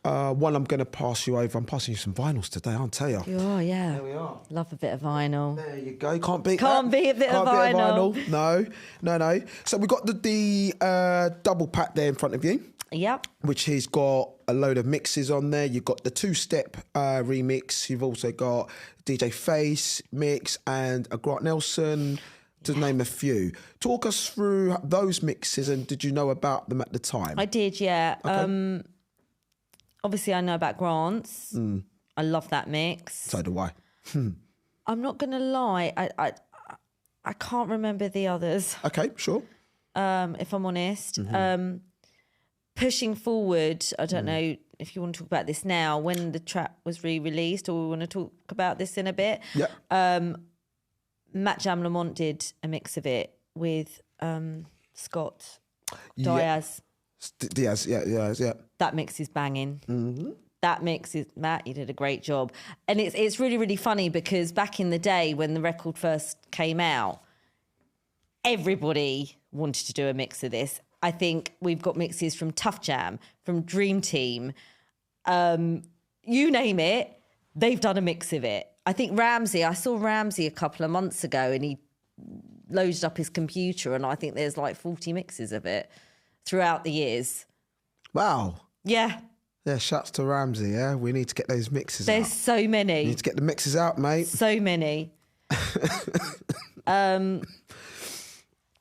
one I'm going to pass you over. I'm passing you some vinyls today, I'll tell you.
Oh, yeah.
There we are.
Love a bit of vinyl.
There you go. Can't beat
Can't beat a bit of vinyl.
No. So we've got the double pack there in front of you.
Yep.
Which has got a load of mixes on there. You've got the two-step remix. You've also got DJ Face mix and a Grant Nelson, to name a few. Talk us through those mixes, and did you know about them at the time?
I did, yeah.
Okay.
Obviously, I know about Grant's. I love that mix.
So do I.
I'm not going to lie. I can't remember the others.
Okay, sure.
If I'm honest. Pushing forward, I don't know if you want to talk about this now, when the track was re-released, or we want to talk about this in a bit.
Yeah.
Matt Jam Lamont did a mix of it with Scott Diaz.
Diaz, yeah.
That mix is banging. That mix is, Matt, you did a great job. And it's really, really funny, because back in the day when the record first came out, everybody wanted to do a mix of this. I think we've got mixes from Tough Jam, from Dream Team, you name it, they've done a mix of it. I think I saw Ramsey a couple of months ago, and he loaded up his computer, and I think there's like 40 mixes of it throughout the years.
Wow.
Yeah.
Yeah, shouts to Ramsey, yeah? We need to get those mixes
There's
out.
so many.
We need to get the mixes out, mate.
So many.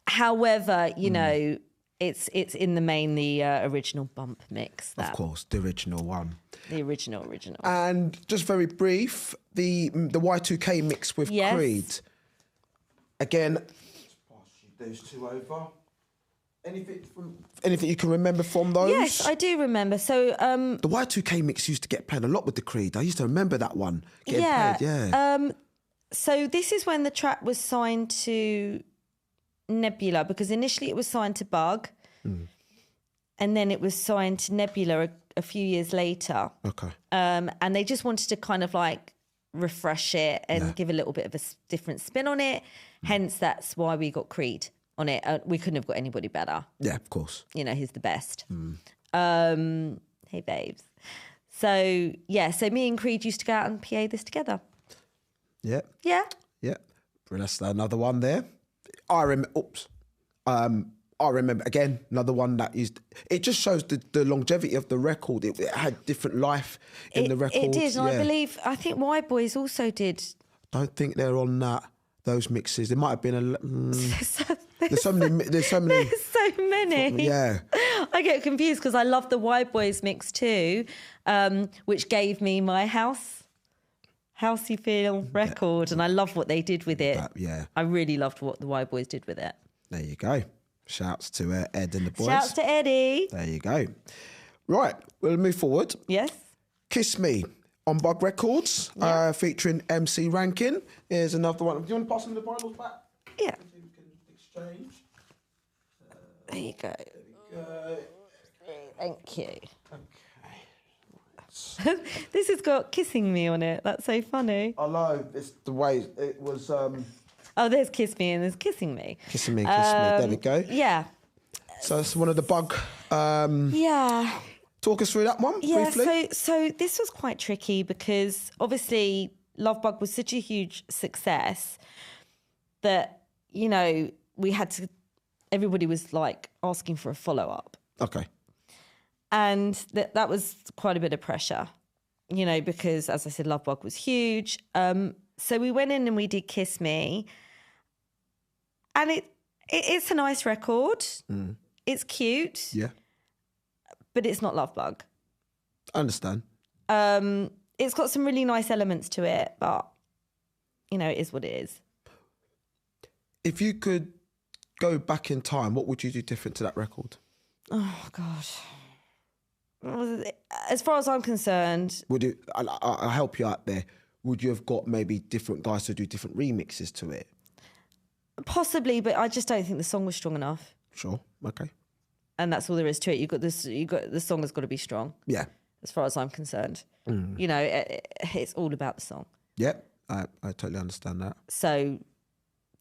However, you know, it's in the main the original bump mix.
Of course, the original one.
The original.
And just very brief, the Y2K mix with Creed. Again, pass those two over. Anything you can remember from those?
Yes, I do remember. So
the Y2K mix used to get played a lot with the Creed. I used to remember that one getting played. Yeah.
So this is when the track was signed to Nebula, because initially it was signed to Bug, and then it was signed to Nebula a few years later.
Okay.
And they just wanted to kind of like refresh it and give a little bit of a different spin on it. Hence, that's why we got Creed on it. We couldn't have got anybody better.
Yeah, of course.
You know, he's the best. Hey, babes. So, yeah, so me and Creed used to go out and PA this together.
Yeah.
Yeah.
Yeah. That's another one there. I remember, again, another one that used... It just shows the longevity of the record. It had different life in the record.
It did, and I think White Boys also did.
Don't think they're on those mixes. There might have been there's so many. There's so many. Yeah.
I get confused because I love the White Boys mix too, which gave me My House. housey feel record, and I love what they did with it.
Yeah.
I really loved what the Y Boys did with it.
There you go. Shouts to Ed and the boys.
Shouts to Eddie.
There you go. Right, we'll move forward.
Yes.
Kiss Me on Bug Records, featuring MC Rankin. Here's another one. Do you want to pass them the vinyls back?
Yeah.
So we can exchange.
There you go.
Go.
Thank you.
Okay.
This has got Kissing Me on it. That's so funny.
I know, it's the way it was.
Oh, there's Kiss Me and there's Kissing Me.
Kissing Me, Kiss Me. There we go.
Yeah.
So it's one of the Bug.
Yeah.
Talk us through that one briefly.
Yeah, so this was quite tricky because obviously Love Bug was such a huge success that, you know, everybody was like asking for a follow-up.
Okay.
And that was quite a bit of pressure, you know, because as I said, Love Bug was huge. So we went in and we did Kiss Me. And it's a nice record. It's cute.
Yeah.
But it's not Love Bug.
I understand.
It's got some really nice elements to it, but, you know, it is what it is.
If you could go back in time, what would you do different to that record?
Oh, God. As far as I'm concerned...
Would you? I'll help you out there. Would you have got maybe different guys to do different remixes to it?
Possibly, but I just don't think the song was strong enough.
Sure. Okay.
And that's all there is to it. The song has got to be strong.
Yeah.
As far as I'm concerned. You know, it's all about the song.
Yeah, I totally understand that.
So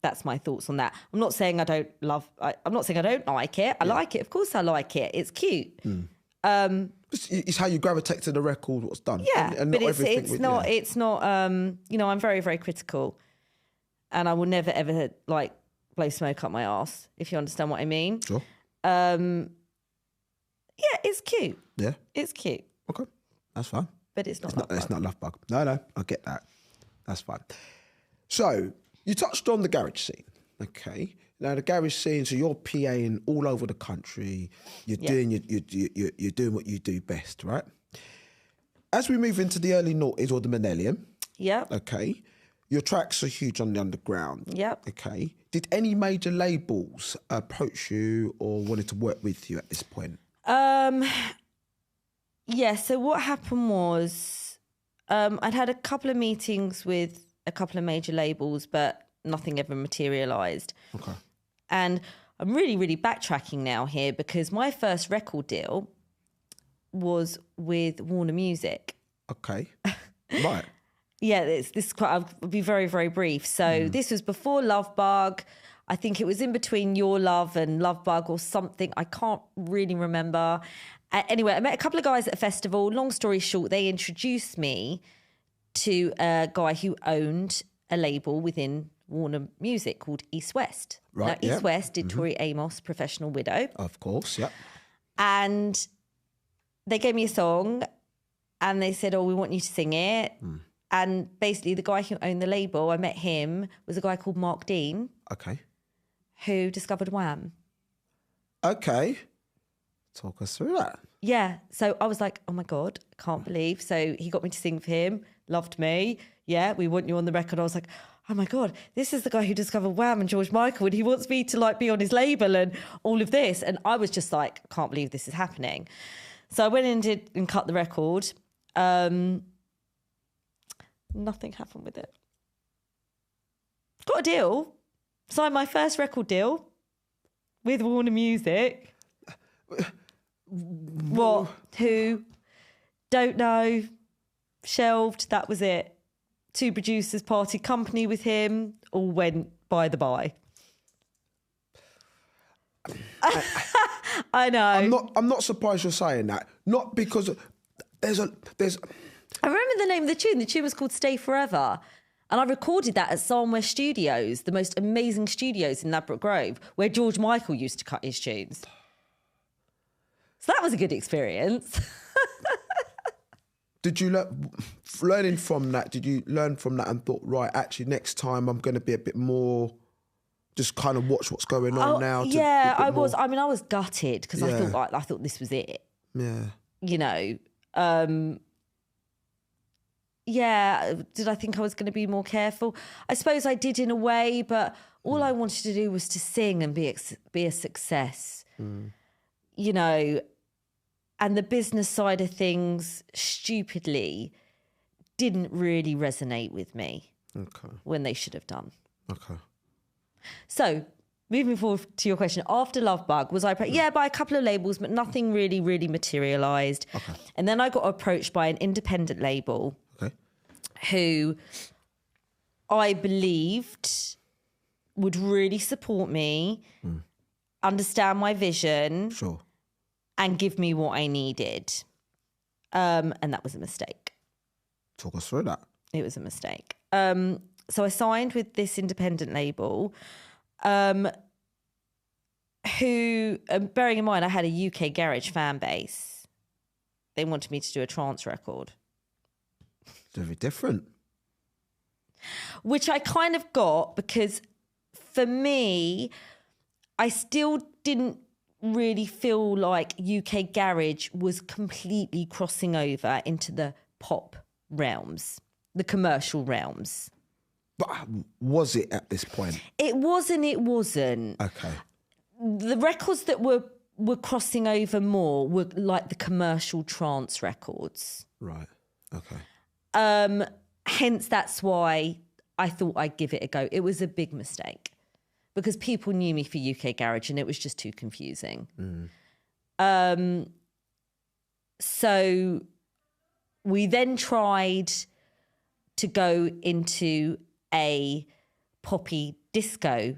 that's my thoughts on that. I'm not saying I don't like it. I like it. Of course I like it. It's cute.
It's how you gravitate to the record, what's done.
Yeah,
and
but
not
it's
everything
not, you know, I'm very, very critical. And I will never, ever, like, blow smoke up my arse, if you understand what I mean.
Sure.
Yeah, it's cute.
Yeah.
It's cute.
Okay, that's fine.
But it's not Love Bug.
It's not Love Bug. No, I get that. That's fine. So, you touched on the garage scene, okay? Now, the garage scene, so you're PAing all over the country. You're doing what you do best, right? As we move into the early noughties or the millennium, okay, your tracks are huge on the underground.
Yep.
Okay. Did any major labels approach you or wanted to work with you at this point?
Yeah, so what happened was I'd had a couple of meetings with a couple of major labels, but nothing ever materialised.
Okay.
And I'm really, really backtracking now here because my first record deal was with Warner Music.
Okay. Right.
Yeah, I'll be very, very brief. So this was before Love Bug. I think it was in between Your Love and Love Bug or something. I can't really remember. Anyway, I met a couple of guys at a festival. Long story short, they introduced me to a guy who owned a label within Warner Music called East West.
Right,
now, East West did Tori Amos, Professional Widow.
Of course, yeah.
And they gave me a song and they said, oh, we want you to sing it. And basically the guy who owned the label, I met him, was a guy called Mark Dean.
Okay.
Who discovered Wham.
Okay. Talk us through that.
Yeah. So I was like, oh my God, I can't believe. So he got me to sing for him, loved me. Yeah, we want you on the record. I was like, oh my God, this is the guy who discovered Wham and George Michael and he wants me to like be on his label and all of this. And I was just like, I can't believe this is happening. So I went in and cut the record. Nothing happened with it. Got a deal. Signed my first record deal with Warner Music. What? Who? Don't know. Shelved. That was it. 2 producers parted company with him. All went by the by. I know.
I'm not surprised you're saying that. Not because there's.
I remember the name of the tune. The tune was called Stay Forever. And I recorded that at Psalmwest Studios, the most amazing studios in Ladbroke Grove, where George Michael used to cut his tunes. So that was a good experience.
Did you learning from that? Did you learn from that and thought, right, actually, next time I'm going to be a bit more, just kind of watch what's going on now?
Yeah, I was. I mean, I was gutted because I thought this was it.
Yeah.
You know. did I think I was going to be more careful? I suppose I did in a way, but all I wanted to do was to sing and be a success, you know. And the business side of things, stupidly, didn't really resonate with me when they should have done.
Okay.
So, moving forward to your question, after Love Bug, was I... by a couple of labels, but nothing really materialised.
Okay.
And then I got approached by an independent label who I believed would really support me, understand my vision, and give me what I needed. And that was a mistake.
Talk us through that.
It was a mistake. So I signed with this independent label, who, bearing in mind, I had a UK garage fan base. They wanted me to do a trance record.
Very different.
Which I kind of got because for me, I still didn't really feel like UK garage was completely crossing over into the pop realms, the commercial realms.
But was it at this point?
It was and it wasn't.
Okay.
The records that were crossing over more were like the commercial trance records.
Right. Okay.
Hence, that's why I thought I'd give it a go. It was a big mistake because people knew me for UK garage and it was just too confusing. So we then tried to go into a poppy disco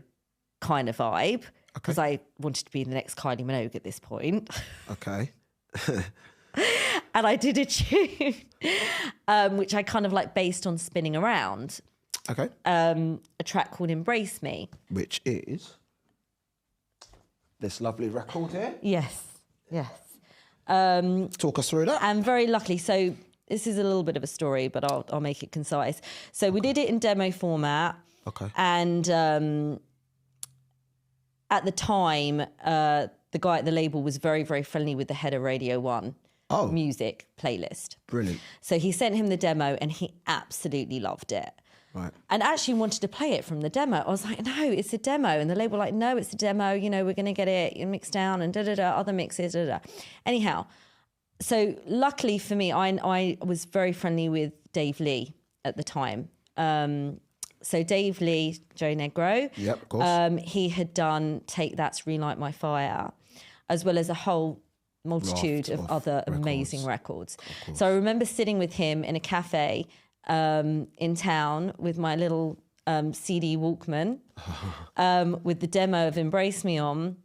kind of vibe because I wanted to be the next Kylie Minogue at this point.
Okay.
And I did a tune, which I kind of like based on Spinning Around.
Okay.
A track called Embrace Me.
Which is this lovely record here.
Yes.
Talk us through that.
And very luckily, so this is a little bit of a story, but I'll make it concise. So we did it in demo format.
Okay.
And at the time, the guy at the label was very, very friendly with the head of Radio 1 music playlist.
Brilliant.
So he sent him the demo and he absolutely loved it.
Right.
And actually wanted to play it from the demo. I was like, no, it's a demo. And the label were like, no, it's a demo. You know, we're going to get it mixed down and other mixes, Anyhow, so luckily for me, I was very friendly with Dave Lee at the time. So Dave Lee, Joe Negro.
Yep, of course.
He had done Take That's Relight My Fire, as well as a whole multitude of other amazing records. So I remember sitting with him in a cafe in town with my little CD Walkman with the demo of Embrace Me on.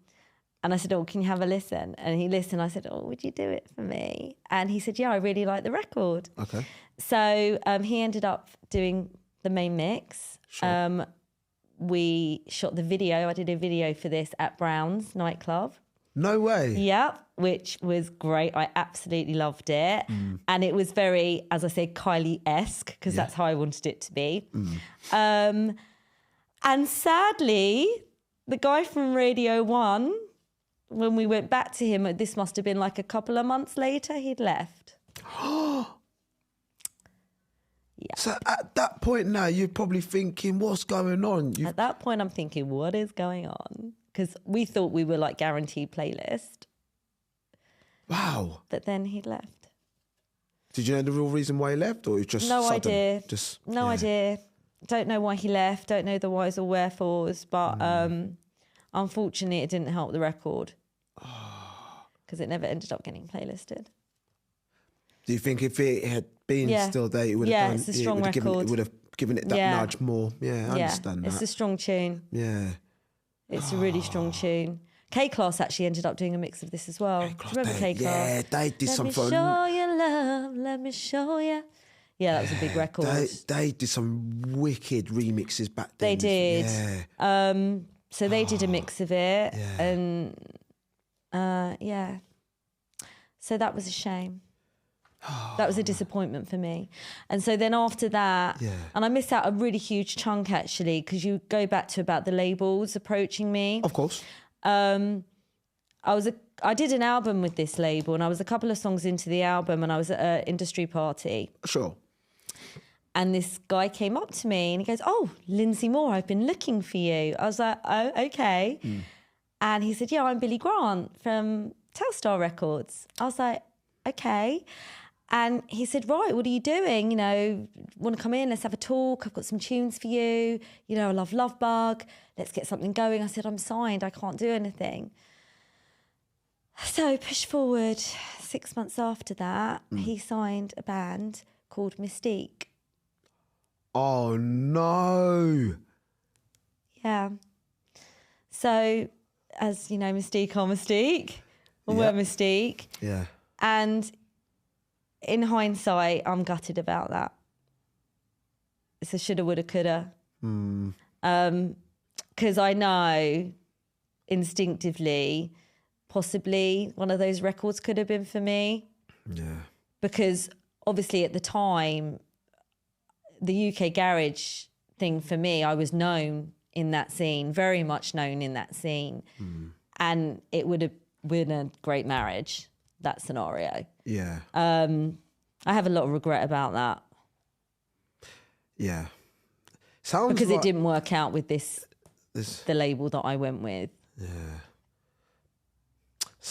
And I said, oh, can you have a listen? And he listened. I said, oh, would you do it for me? And he said, yeah, I really like the record.
Okay.
So he ended up doing the main mix.
Sure.
We shot the video. I did a video for this at Brown's nightclub.
No way.
Yeah, which was great. I absolutely loved it. And it was very, as I said, Kylie-esque, because that's how I wanted it to be. And sadly, the guy from Radio 1, when we went back to him, this must have been like a couple of months later, he'd left. Yeah.
So at that point now, you're probably thinking, what's going on?
At that point, I'm thinking, what is going on? Because we thought we were like guaranteed playlist.
Wow.
But then he left.
Did you know the real reason why he left, or it was just
no
sudden?
idea?
No
idea. Don't know why he left. Don't know the whys or wherefores. But unfortunately, it didn't help the record because it never ended up getting playlisted.
Do you think if it had been still there, it would have done?
It's a strong record.
It would have given it that nudge more. Yeah, I understand that.
It's a strong tune.
Yeah.
It's a really strong tune. K-Class actually ended up doing a mix of this as well. Do you remember K-Class?
Yeah, they did some fun.
Let me show you love, let me show you. Yeah, that was a big record.
They did some wicked remixes back then.
They did.
Yeah.
So they did a mix of it.
Yeah.
And so that was a shame. That was a disappointment for me. And so then after that, and I missed out a really huge chunk actually, because you go back to about the labels approaching me.
Of course.
I did an album with this label and I was a couple of songs into the album and I was at an industry party.
Sure.
And this guy came up to me and he goes, "Oh, Lynsey Moore, I've been looking for you." I was like, "Oh, okay." And he said, "Yeah, I'm Billy Grant from Telstar Records." I was like, "Okay." And he said, "Right, what are you doing? You know, want to come in? Let's have a talk. I've got some tunes for you. You know, I love Love Bug. Let's get something going." I said, "I'm signed. I can't do anything." So push forward 6 months after that, he signed a band called Mystique.
Oh, no.
Yeah. So, as you know, Mystique are Mystique. Or we're Mystique.
Yeah.
And in hindsight, I'm gutted about that. It's a shoulda, woulda, coulda. Because I know instinctively, possibly one of those records could have been for me.
Yeah.
Because obviously at the time, the UK garage thing for me, I was known in that scene, very much known in that scene. And it would have been a great marriage, that scenario.
Yeah.
I have a lot of regret about that.
Yeah. Sounds
because
like
it didn't work out with the label that I went with.
Yeah.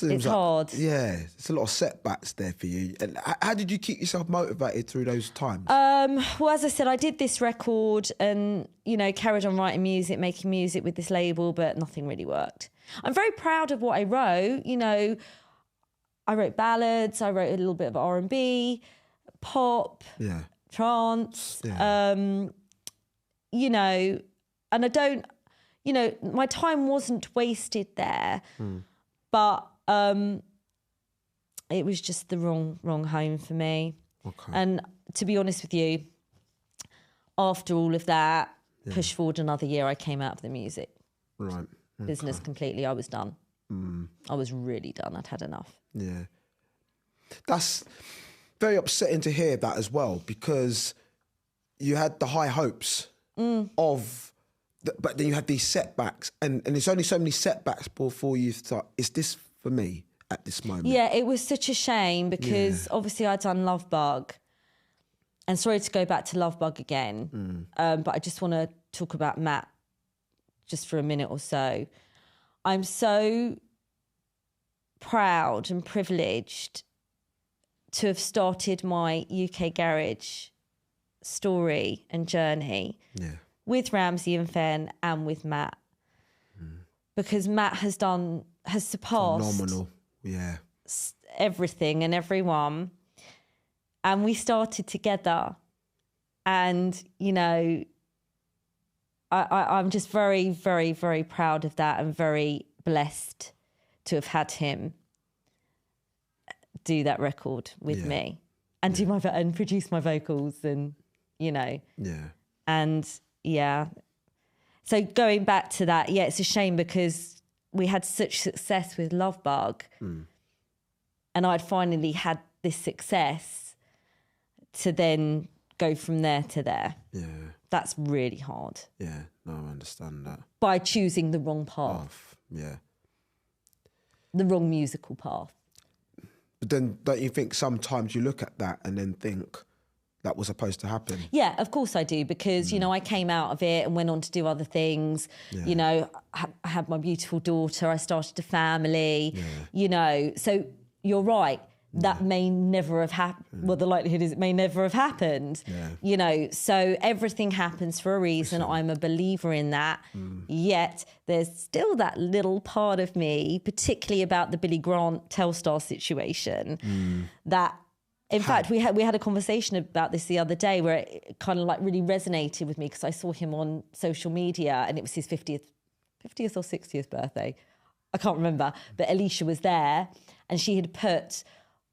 It's hard.
Yeah, it's a lot of setbacks there for you. And how did you keep yourself motivated through those times?
Well, as I said, I did this record and, you know, carried on writing music, making music with this label, but nothing really worked. I'm very proud of what I wrote. You know, I wrote ballads, I wrote a little bit of R&B, pop, trance, you know, and I don't, you know, my time wasn't wasted there, but it was just the wrong home for me.
Okay.
And to be honest with you, after all of that, push forward another year, I came out of the music business completely. I was done. I was really done. I'd had enough.
Yeah. That's very upsetting to hear that as well, because you had the high hopes of, but then you had these setbacks, and there's only so many setbacks before you start, is this for me at this moment?
Yeah, it was such a shame because obviously I'd done Love Bug, and sorry to go back to Love Bug again, but I just want to talk about Matt just for a minute or so. I'm so proud and privileged to have started my UK garage story and journey with Ramsey Fen and with Matt, because Matt has surpassed
phenomenal,
everything and everyone, and we started together, and you know, I'm just very, very, very proud of that and very blessed to have had him do that record with me and do my and produce my vocals, and you know, and so going back to that, it's a shame because we had such success with Love Bug, and I'd finally had this success to then go from there to there. That's really hard.
Yeah, no, I understand that.
By choosing the wrong path. The wrong musical path.
But then don't you think sometimes you look at that and then think that was supposed to happen? Yeah,
of course I do, because, you know, I came out of it and went on to do other things. You know, I had my beautiful daughter, I started a family, you know. So you're right, that may never have happened. Well, the likelihood is it may never have happened, you know. So everything happens for a reason. I'm a believer in that. Yet there's still that little part of me, particularly about the Billy Grant Telstar situation, that, in fact, we had a conversation about this the other day where it kind of like really resonated with me because I saw him on social media and it was his 50th or 60th birthday. I can't remember. But Alicia was there and she had put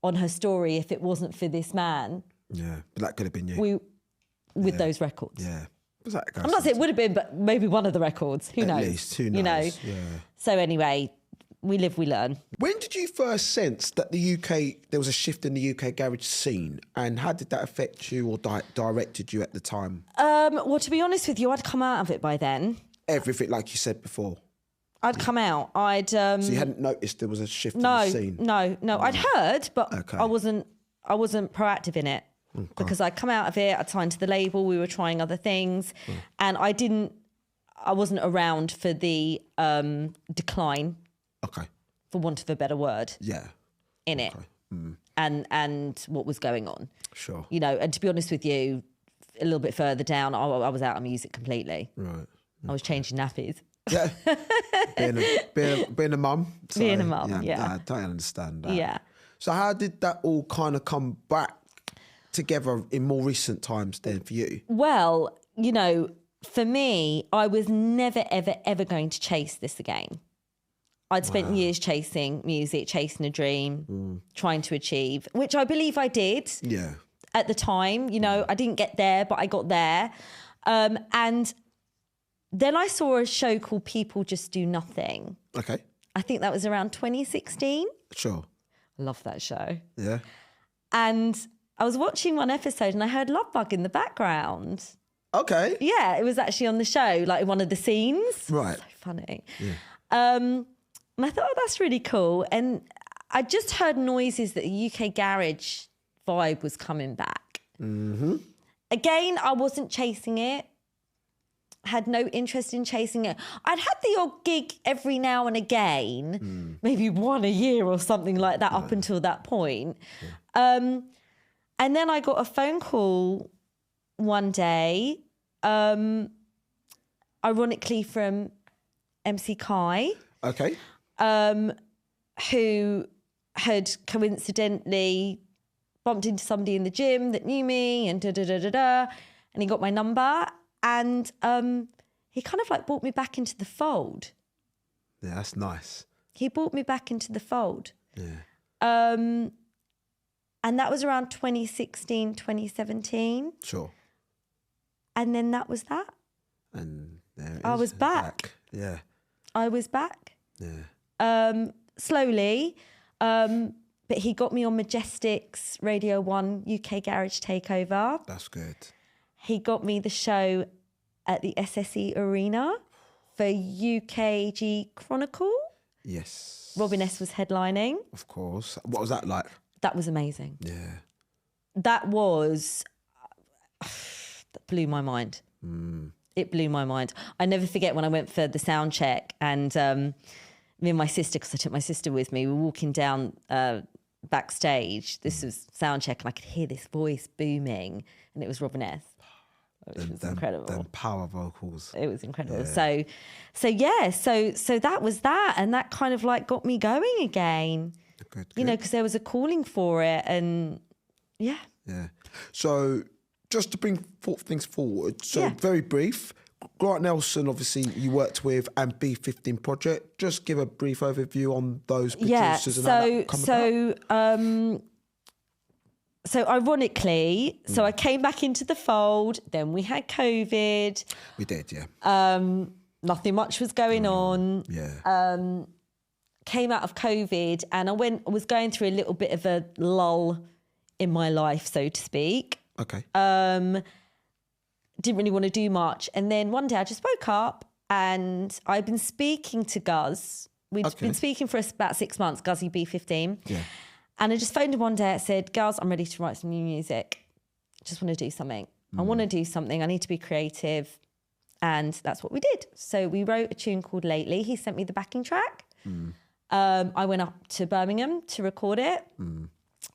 on her story, if it wasn't for this man. Yeah,
but that could have been you.
With those records.
Yeah.
I'm not saying it would have been, but maybe one of the records. Who knows?
At least, who knows?
You know?
Yeah.
So anyway, we live, we learn.
When did you first sense that there was a shift in the UK garage scene, and how did that affect you or directed you at the time?
Well, to be honest with you, I'd come out of it by then.
Everything, like you said before.
I'd come out.
So you hadn't noticed there was a shift in the scene?
No. I'd heard, but I wasn't proactive in it. because I'd come out of it, I'd signed to the label, we were trying other things, and I wasn't around for the decline, for want of a better word, in it, and what was going on. Sure. You know, and to be honest with you, a little bit further down, I was out of music completely. Right. I was changing nappies.
Yeah. being a mum. So,
being a mum, yeah.
I don't understand that.
Yeah.
So how did that all kind of come back together in more recent times then for you?
Well, you know, for me, I was never, ever, ever going to chase this again. I'd spent years chasing music, chasing a dream, trying to achieve, which I believe I did. Yeah. At the time, you know, I didn't get there, but I got there. And then I saw a show called People Just Do Nothing. Okay. I think that was around 2016. Sure. I love that show. Yeah. And I was watching one episode and I heard Love Bug in the background. Okay. Yeah, it was actually on the show, like in one of the scenes. Right. So funny. Yeah. And I thought, oh, that's really cool. And I just heard noises that the UK garage vibe was coming back. Mm-hmm. Again, I wasn't chasing it. Had no interest in chasing it. I'd had the odd gig every now and again, maybe one a year or something like that up until that point. Yeah. And then I got a phone call one day, ironically from MC Kai. Okay. Who had coincidentally bumped into somebody in the gym that knew me and and he got my number. And he kind of like brought me back into the fold.
Yeah, that's nice.
He brought me back into the fold. Yeah. And that was around 2016, 2017. Sure. And then that was that. And there it is. I was back. Yeah. I was back. Yeah. Slowly. But he got me on Majestic's Radio 1 UK Garage Takeover. That's good. He got me the show at the SSE Arena for UKG Chronicle. Yes. Robin S was headlining. Of course. What was that like? That was amazing. Yeah. That blew my mind. It blew my mind. I never forget when I went for the sound check and me and my sister, because I took my sister with me, we were walking down backstage. This was sound check and I could hear this voice booming and it was Robin S. It was incredible. Them power vocals. It was incredible. Yeah. So that was that, and that kind of like got me going again. Good. You know, because there was a calling for it, and yeah. Yeah. So just to bring things forward, very brief. Grant Nelson, obviously, you worked with, and B15 Project. Just give a brief overview on those producers and how that come about. So ironically, I came back into the fold, then we had COVID. We did, yeah. Nothing much was going on. Yeah. Came out of COVID and I was going through a little bit of a lull in my life, so to speak. Okay. Didn't really want to do much. And then one day I just woke up and I'd been speaking to Guz. We'd been speaking for about 6 months, Guzzy B15. Yeah. And I just phoned him one day. I said, girls, I'm ready to write some new music. Just want to do something. I want to do something. I need to be creative. And that's what we did. So we wrote a tune called Lately. He sent me the backing track. I went up to Birmingham to record it.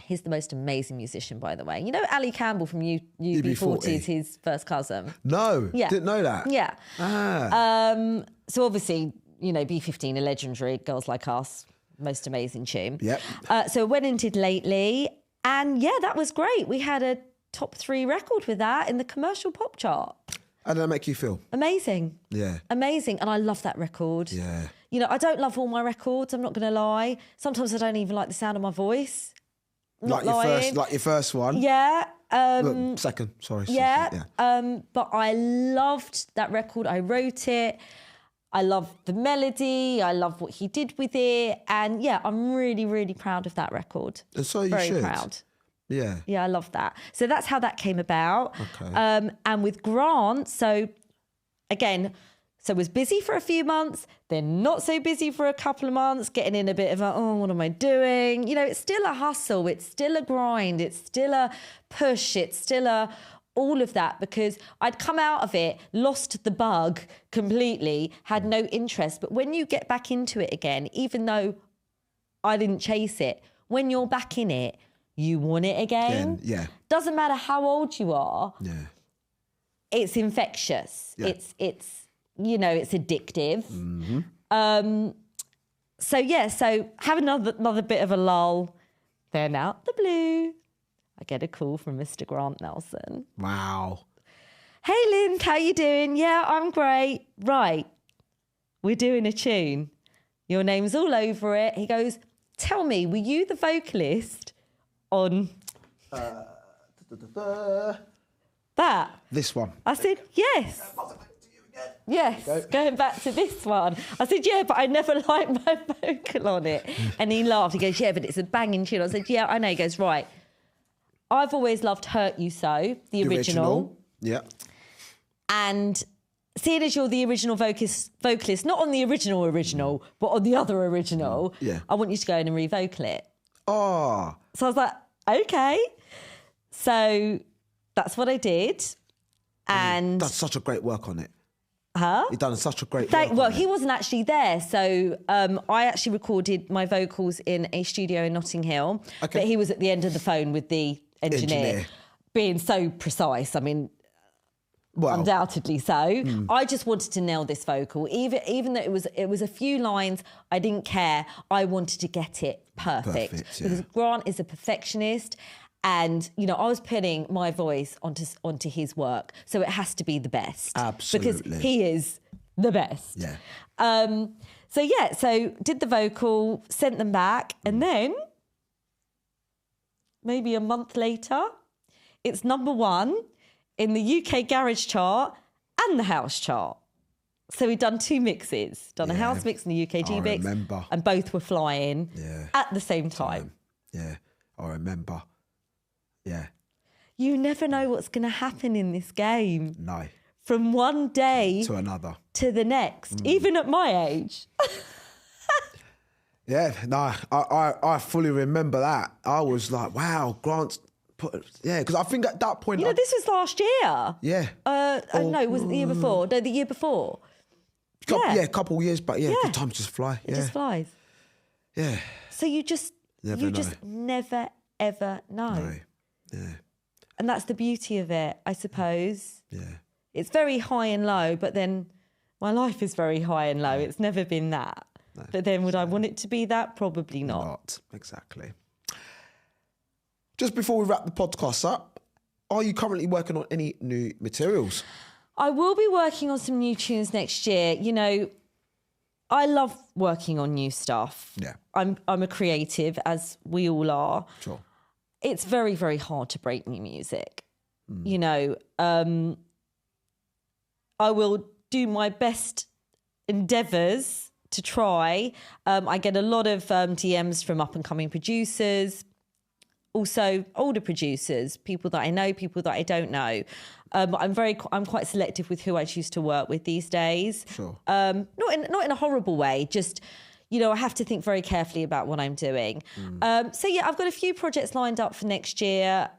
He's the most amazing musician, by the way. You know Ali Campbell from UB40 is his first cousin? No, didn't know that. Yeah. So obviously, you know, B15, a legendary, Girls Like Us, most amazing tune. Yep. So I went and did Lately. And yeah, that was great. We had a top 3 record with that in the commercial pop chart. How did that make you feel? Amazing. Yeah. Amazing. And I love that record. Yeah. You know, I don't love all my records, I'm not going to lie. Sometimes I don't even like the sound of my voice. Like your first one? Yeah.
Look, second, sorry.
Yeah. But I loved that record. I wrote it. I love the melody. I love what he did with it. And yeah, I'm really, really proud of that record.
And so you should. Very proud. Yeah.
Yeah, I love that. So that's how that came about. Okay. And with Grant, so again, So was busy for a few months, then not so busy for a couple of months, getting in a bit of a, oh, what am I doing? You know, it's still a hustle. It's still a grind. It's still a push. It's still all of that, because I'd come out of it, lost the bug completely, had no interest. But when you get back into it again, even though I didn't chase it, when you're back in it, you want it again.
Yeah.
Doesn't matter how old you are.
Yeah.
It's infectious.
Yeah.
It's you know, it's addictive.
Mm-hmm.
So have another bit of a lull. Then out the blue, I get a call from Mr. Grant Nelson.
Wow.
Hey, Lynn, how you doing? Yeah, I'm great. Right, we're doing a tune. Your name's all over it. He goes, tell me, were you the vocalist on that?
This one.
I said, yes. Yes, going back to this one. I said, yeah, but I never liked my vocal on it. And he laughed. He goes, yeah, but it's a banging tune. I said, yeah, I know. He goes, right. I've always loved Hurt You So, the original.
Yeah.
And seeing as you're the original vocalist, not on the original, but on the other original, I want you to go in and re-vocal it.
Oh.
So I was like, okay. So that's what I did. And
That's such a great work on it.
Huh?
You've done such a great work.
Well, he wasn't actually there. So I actually recorded my vocals in a studio in Notting Hill. Okay. But he was at the end of the phone with the engineer. Being so precise. I mean, undoubtedly so. I just wanted to nail this vocal. Even though it was a few lines, I didn't care. I wanted to get it perfect. Because Grant is a perfectionist. And, you know, I was putting my voice onto his work. So it has to be the best.
Absolutely.
Because he is the best.
Yeah.
So did the vocal, sent them back. And then, maybe a month later, it's number 1 in the UK Garage chart and the House chart. So we'd done 2 mixes. Done a House mix and a UKG mix.
I remember.
And both were flying at the same time.
Yeah, I remember. Yeah.
You never know what's going to happen in this game.
No.
From one day
to another. To
the next, even at my age.
Yeah, no, I fully remember that. I was like, wow, Grant's because I think at that point...
You know, this was last year.
Yeah.
No, was it the year before? No, the year before.
A couple of years, but the time just fly.
It just flies.
Yeah.
So you just never, ever know.
No. Yeah.
And that's the beauty of it, I suppose.
Yeah.
It's very high and low, but then my life is very high and low. It's never been that. No, but then would I want it to be that? Probably not.
Exactly. Just before we wrap the podcast up, are you currently working on any new materials?
I will be working on some new tunes next year. You know, I love working on new stuff.
Yeah.
I'm a creative, as we all are.
Sure.
It's very, very hard to break new music. You know, I will do my best endeavours to try. I get a lot of DMs from up-and-coming producers, also older producers, people that I know, people that I don't know. I'm quite selective with who I choose to work with these days.
Sure.
Not in a horrible way, just... You know, I have to think very carefully about what I'm doing. I've got a few projects lined up for next year,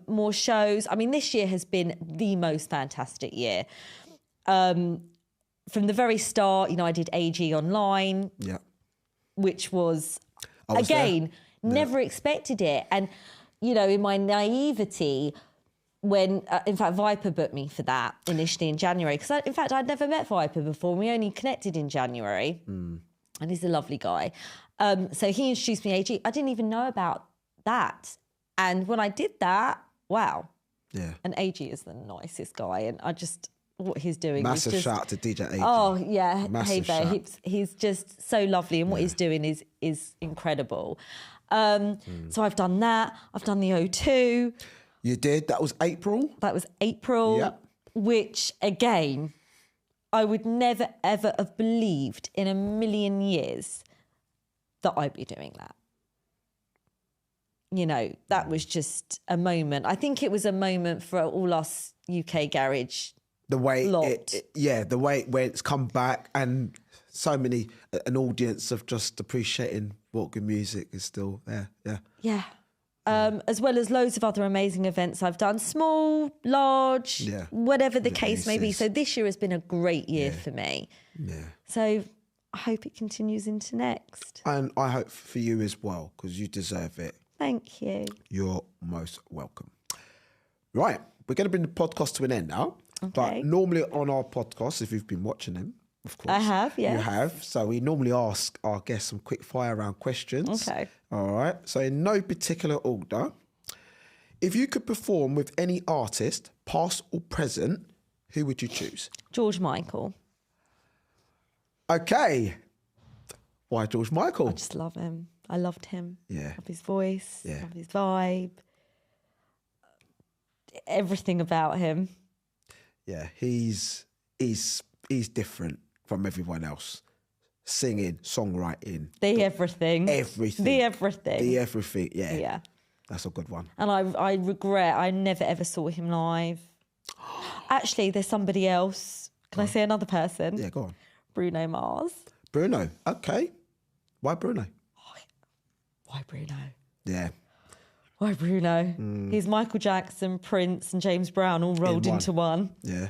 more shows. I mean, this year has been the most fantastic year. From the very start, you know, I did AG online, which was again, never expected it. And, you know, in my naivety, when, in fact, Viper booked me for that initially in January, because, in fact, I'd never met Viper before. We only connected in January. And he's a lovely guy. So he introduced me AG. I didn't even know about that. And when I did that, wow.
Yeah.
And AG is the nicest guy. And what he's doing
Massive
is just...
shout out to DJ AG.
Oh, yeah.
Massive
hey, babe. He's just so lovely. And what he's doing is incredible. So I've done that. I've done the O2.
You did? That was April?
That was April.
Yep.
Which, again... I would never, ever have believed in a million years that I'd be doing that. You know, that was just a moment. I think it was a moment for all us UK garage
the way
Lot.
the way where it's come back, and so many an audience of just appreciating what good music is still there.
Yeah. As well as loads of other amazing events I've done, small, large, whatever the case may be. So this year has been a great year for me.
Yeah.
So I hope it continues into next.
And I hope for you as well, because you deserve it.
Thank you.
You're most welcome. Right, we're going to bring the podcast to an end now.
Okay.
But normally on our podcast, if you've been watching them, of course.
I have, yes.
You have. So we normally ask our guests some quick fire round questions.
Okay.
All right. So in no particular order, if you could perform with any artist, past or present, who would you choose?
George Michael.
Okay. Why George Michael?
I just love him. I loved him.
Yeah.
Love his voice.
Yeah.
Love his vibe. Everything about him.
Yeah, he's different from everyone else. Singing, songwriting.
The everything.
Everything.
The everything.
The everything, yeah.
Yeah.
That's a good one.
And I regret I never ever saw him live. Actually, there's somebody else. Can I say another person?
Yeah, go on.
Bruno Mars.
Bruno, okay. Why Bruno?
Why Bruno?
Yeah.
Why Bruno? He's Michael Jackson, Prince and James Brown all rolled into one.
Yeah.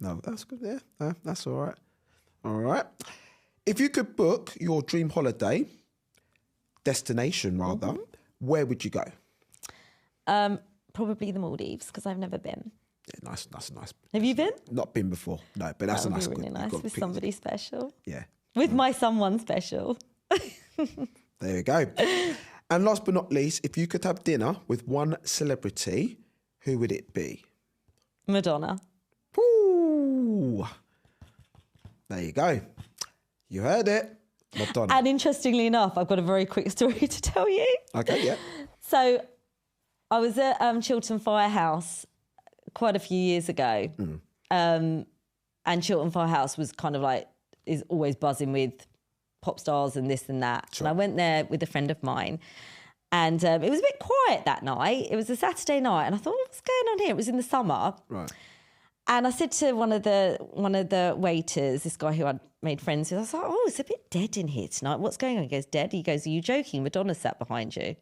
No, that's good. Yeah, that's all right. All right. If you could book your dream holiday, destination rather, where would you go?
Probably the Maldives, because I've never been.
Yeah, nice.
Have you been?
Not been before, no, but that's
That
a
would
nice
be really
good.
nice
good
with
pick.
somebody special.
Yeah.
With my someone special.
There you go. And last but not least, if you could have dinner with one celebrity, who would it be?
Madonna.
Ooh. There you go. You heard it. Madonna.
And interestingly enough, I've got a very quick story to tell you.
Okay, yeah.
So I was at Chiltern Firehouse quite a few years ago. And Chiltern Firehouse was kind of like, is always buzzing with pop stars and this and that.
Sure.
And I went there with a friend of mine. And it was a bit quiet that night. It was a Saturday night. And I thought, what's going on here? It was in the summer.
Right.
And I said to one of the waiters, this guy who I'd made friends with, I was like, oh, it's a bit dead in here tonight. What's going on? He goes, dead? He goes, are you joking? Madonna sat behind you.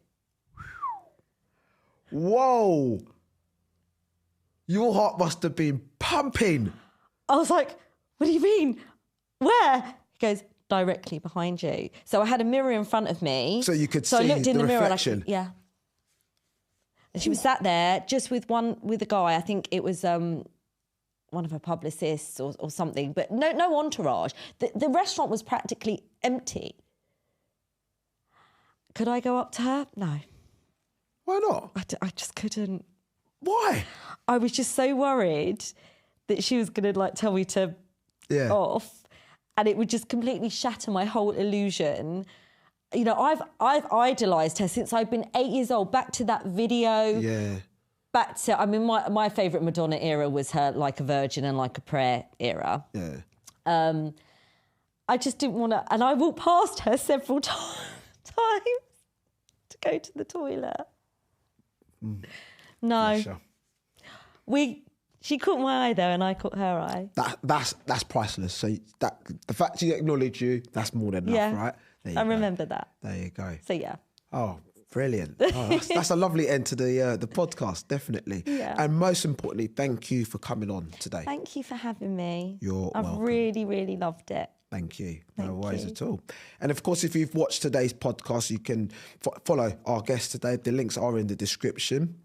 Whoa. Your heart must have been pumping.
I was like, what do you mean? Where? He goes, directly behind you. So I had a mirror in front of me.
So you could
so
see
I looked in the mirror
reflection.
and yeah. And she was sat there just with a guy. I think it was one of her publicists or something, but no entourage. The restaurant was practically empty. Could I go up to her? No.
Why not?
I just couldn't.
Why?
I was just so worried that she was going to like tell me to off, and it would just completely shatter my whole illusion. You know, I've idolised her since I've been 8 years old. Back to that video.
Yeah.
Back to, I mean, my favourite Madonna era was her Like a Virgin and Like a Prayer era.
Yeah.
I just didn't want to, and I walked past her several times to go to the toilet. No.
Sure.
She caught my eye though, and I caught her eye.
That's priceless. So that the fact she acknowledged you, that's more than enough, right? There you
I
go.
remember that.
There you go.
So yeah.
Oh, brilliant. Oh, that's a lovely end to the podcast, definitely.
Yeah.
And most importantly, thank you for coming on today.
Thank you for having me.
I've
really, really loved it.
Thank you. No
Thank
worries
you.
at all. And of course, if you've watched today's podcast, you can follow our guest today. The links are in the description.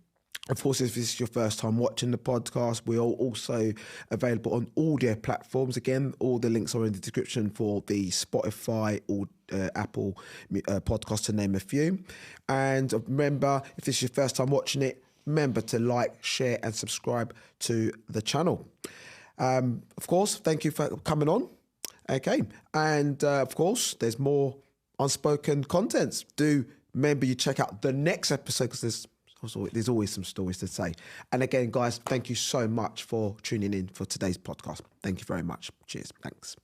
Of course, if this is your first time watching the podcast, we are also available on audio platforms. Again, all the links are in the description for the Spotify or Apple podcast, to name a few. And remember, if this is your first time watching it, remember to like, share and subscribe to the channel. Of course, thank you for coming on. Okay. And of course, there's more unspoken contents. Do remember you check out the next episode, because there's always some stories to say. And again, guys, thank you so much for tuning in for today's podcast. Thank you very much. Cheers. Thanks.